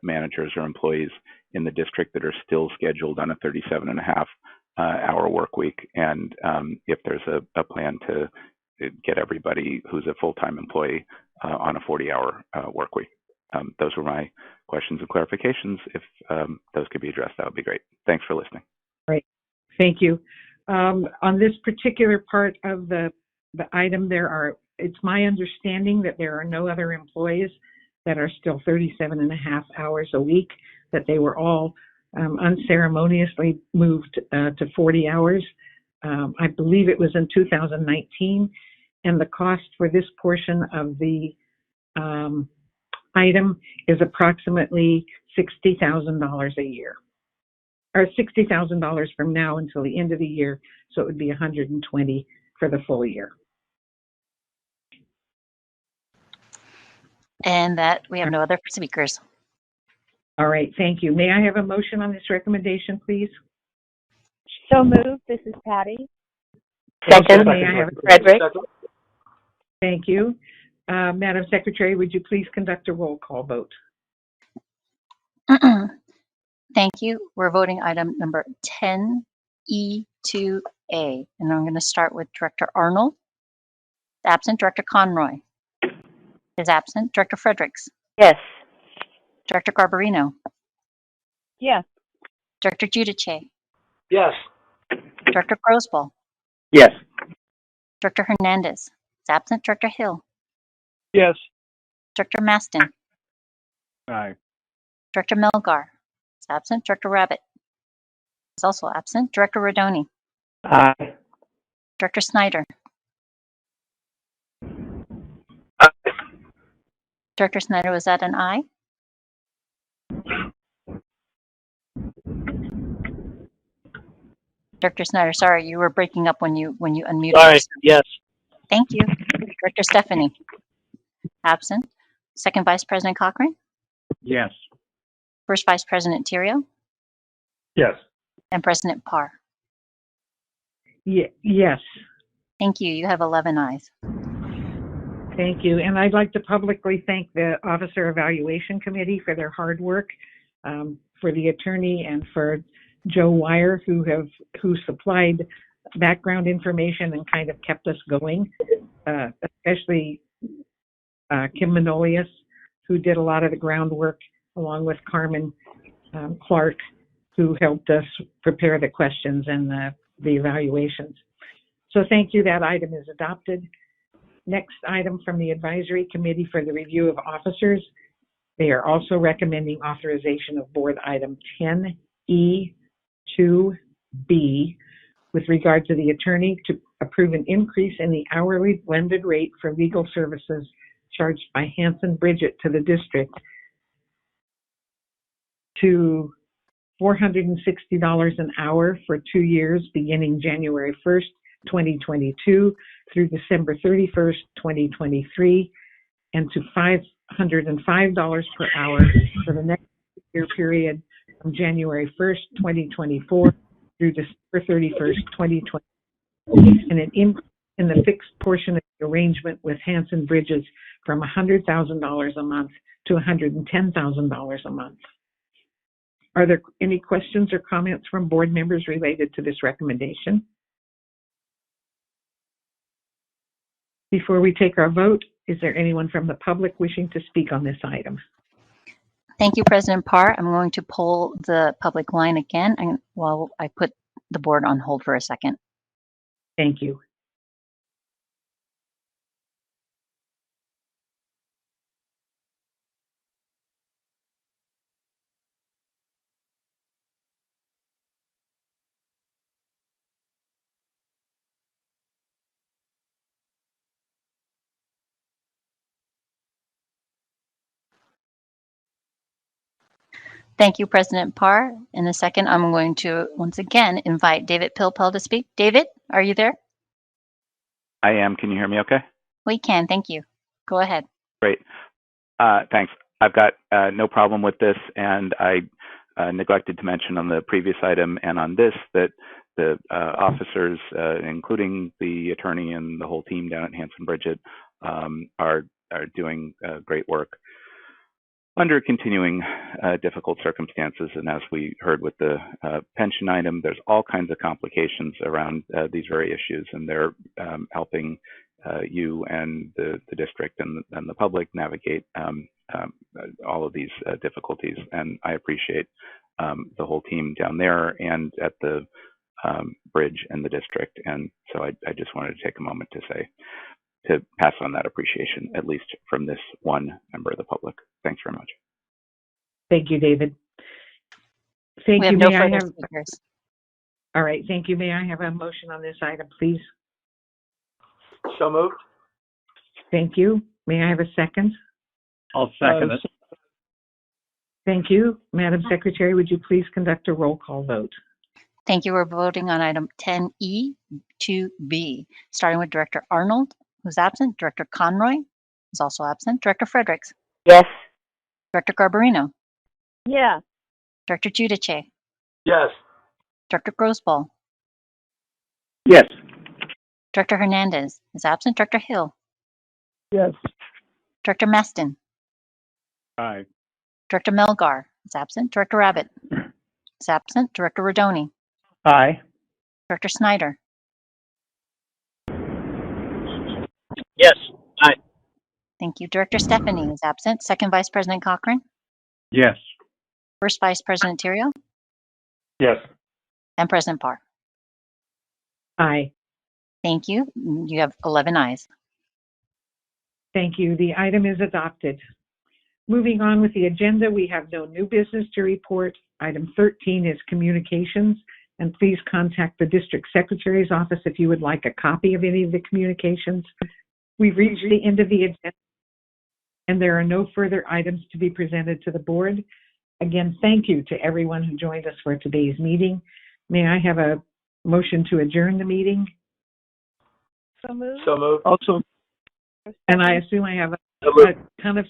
managers, or employees in the district that are still scheduled on a 37.5 hour work week, and if there's a plan to get everybody who's a full-time employee on a 40-hour work week. Those were my questions and clarifications. If those could be addressed, that would be great. Thanks for listening. Great. Thank you. On this particular part of the item, it's my understanding that there are no other employees that are still 37.5 hours a week, that they were all unceremoniously moved to 40 hours. I believe it was in 2019, and the cost for this portion of the item is approximately $60,000 a year, or $60,000 from now until the end of the year, so it would be $120,000 for the full year. And that we have no other speakers. All right, thank you. May I have a motion on this recommendation, please? So moved. This is Patty. Second. May I have Frederick? Thank you. Madam Secretary, would you please conduct a roll call vote? Thank you. We're voting item number 10E2A. And I'm going to start with Director Arnold. Absent. Director Conroy is absent. Director Fredericks. Yes. Director Garbarino. Yes. Director Giudice. Yes. Director Grosboll. Yes. Director Hernandez is absent. Director Hill. Yes. Director Maston. Aye. Director Melgar is absent. Director Rabbit is also absent. Director Rodoni. Aye. Director Snyder. Director Snyder, was that an aye? Director Snyder, sorry, you were breaking up when you unmuted. Sorry. yourself. Yes. Thank you. Director Stephanie, absent. Second Vice President Cochran. Yes. First Vice President Theriault. Yes. And President Parr. Yes. Thank you. You have 11 ayes. Thank you. And I'd like to publicly thank the Officer Evaluation Committee for their hard work, for the attorney and for Joe Wire, who supplied background information and kind of kept us going, especially Kim Manolius, who did a lot of the groundwork, along with Carmen Clark, who helped us prepare the questions and the evaluations. So thank you. That item is adopted. Next item from the Advisory Committee for the Review of Officers. They are also recommending authorization of Board Item 10E2B with regard to the attorney to approve an increase in the hourly blended rate for legal services charged by Hanson Bridget to the district to $460 an hour for 2 years beginning January 1st, 2022 through December 31st, 2023, and to $505 per hour for the next year period from January 1st, 2024 through December 31st, 2020, and an increase in the fixed portion of the arrangement with Hanson Bridges from $100,000 a month to $110,000 a month. Are there any questions or comments from board members related to this recommendation? Before we take our vote, is there anyone from the public wishing to speak on this item? Thank you, President Parr. I'm going to poll the public line again and while I put the board on hold for a second. Thank you. Thank you, President Parr. In a second, I'm going to once again invite David Pilpel to speak. David, are you there? I am. Can you hear me okay? We can. Thank you. Go ahead. Great. Thanks. I've got no problem with this, and I neglected to mention on the previous item and on this that the officers, including the attorney and the whole team down at Hanson Bridget, are doing great work under continuing difficult circumstances. And as we heard with the pension item, there's all kinds of complications around these very issues, and they're helping you and the district and the public navigate all of these difficulties. And I appreciate the whole team down there and at the bridge and the district. And so I just wanted to take a moment to pass on that appreciation, at least from this one member of the public. Thanks very much. Thank you, David. Thank We you. have no May I further have, speakers. all right, thank you. May I have a motion on this item, please? So moved. Thank you. May I have a second? I'll second it. Thank you. Madam Secretary, would you please conduct a roll call vote? Thank you. We're voting on item 10E to B, starting with Director Arnold, who's absent. Director Conroy is also absent. Director Fredericks. Yes. Director Garbarino. Yes. Director Giudice. Yes. Director Grosball. Yes. Director Hernandez is absent. Director Hill. Yes. Director Meston. Aye. Director Melgar is absent. Director Rabbit is absent. Director Rodoni. Aye. Director Snyder. Yes. Aye. Thank you. Director Stephanie is absent. Second Vice President Cochran. Yes. First Vice President Theriault. Yes. And President Parr. Aye. Thank you. You have 11 ayes. Thank you. The item is adopted. Moving on with the agenda, we have no new business to report. Item 13 is communications, and please contact the district secretary's office if you would like a copy of any of the communications. We've reached the end of the agenda, and there are no further items to be presented to the board. Again, thank you to everyone who joined us for today's meeting. May I have a motion to adjourn the meeting? So moved. So moved. Also. And I assume I have a ton of,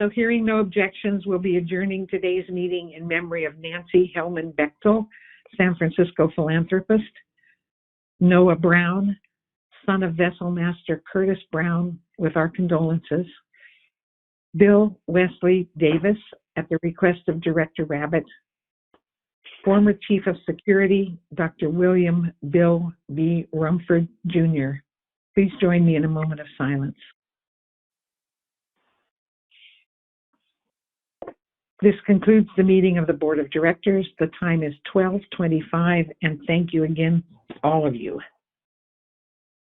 so hearing no objections, we'll be adjourning today's meeting in memory of Nancy Hellman Bechtel, San Francisco philanthropist, Noah Brown, son of vessel master Curtis Brown, with our condolences, Bill Wesley Davis, at the request of Director Rabbit, former Chief of Security, Dr. William Bill B. Rumford, Jr. Please join me in a moment of silence. This concludes the meeting of the Board of Directors. The time is 12:25, and thank you again, all of you.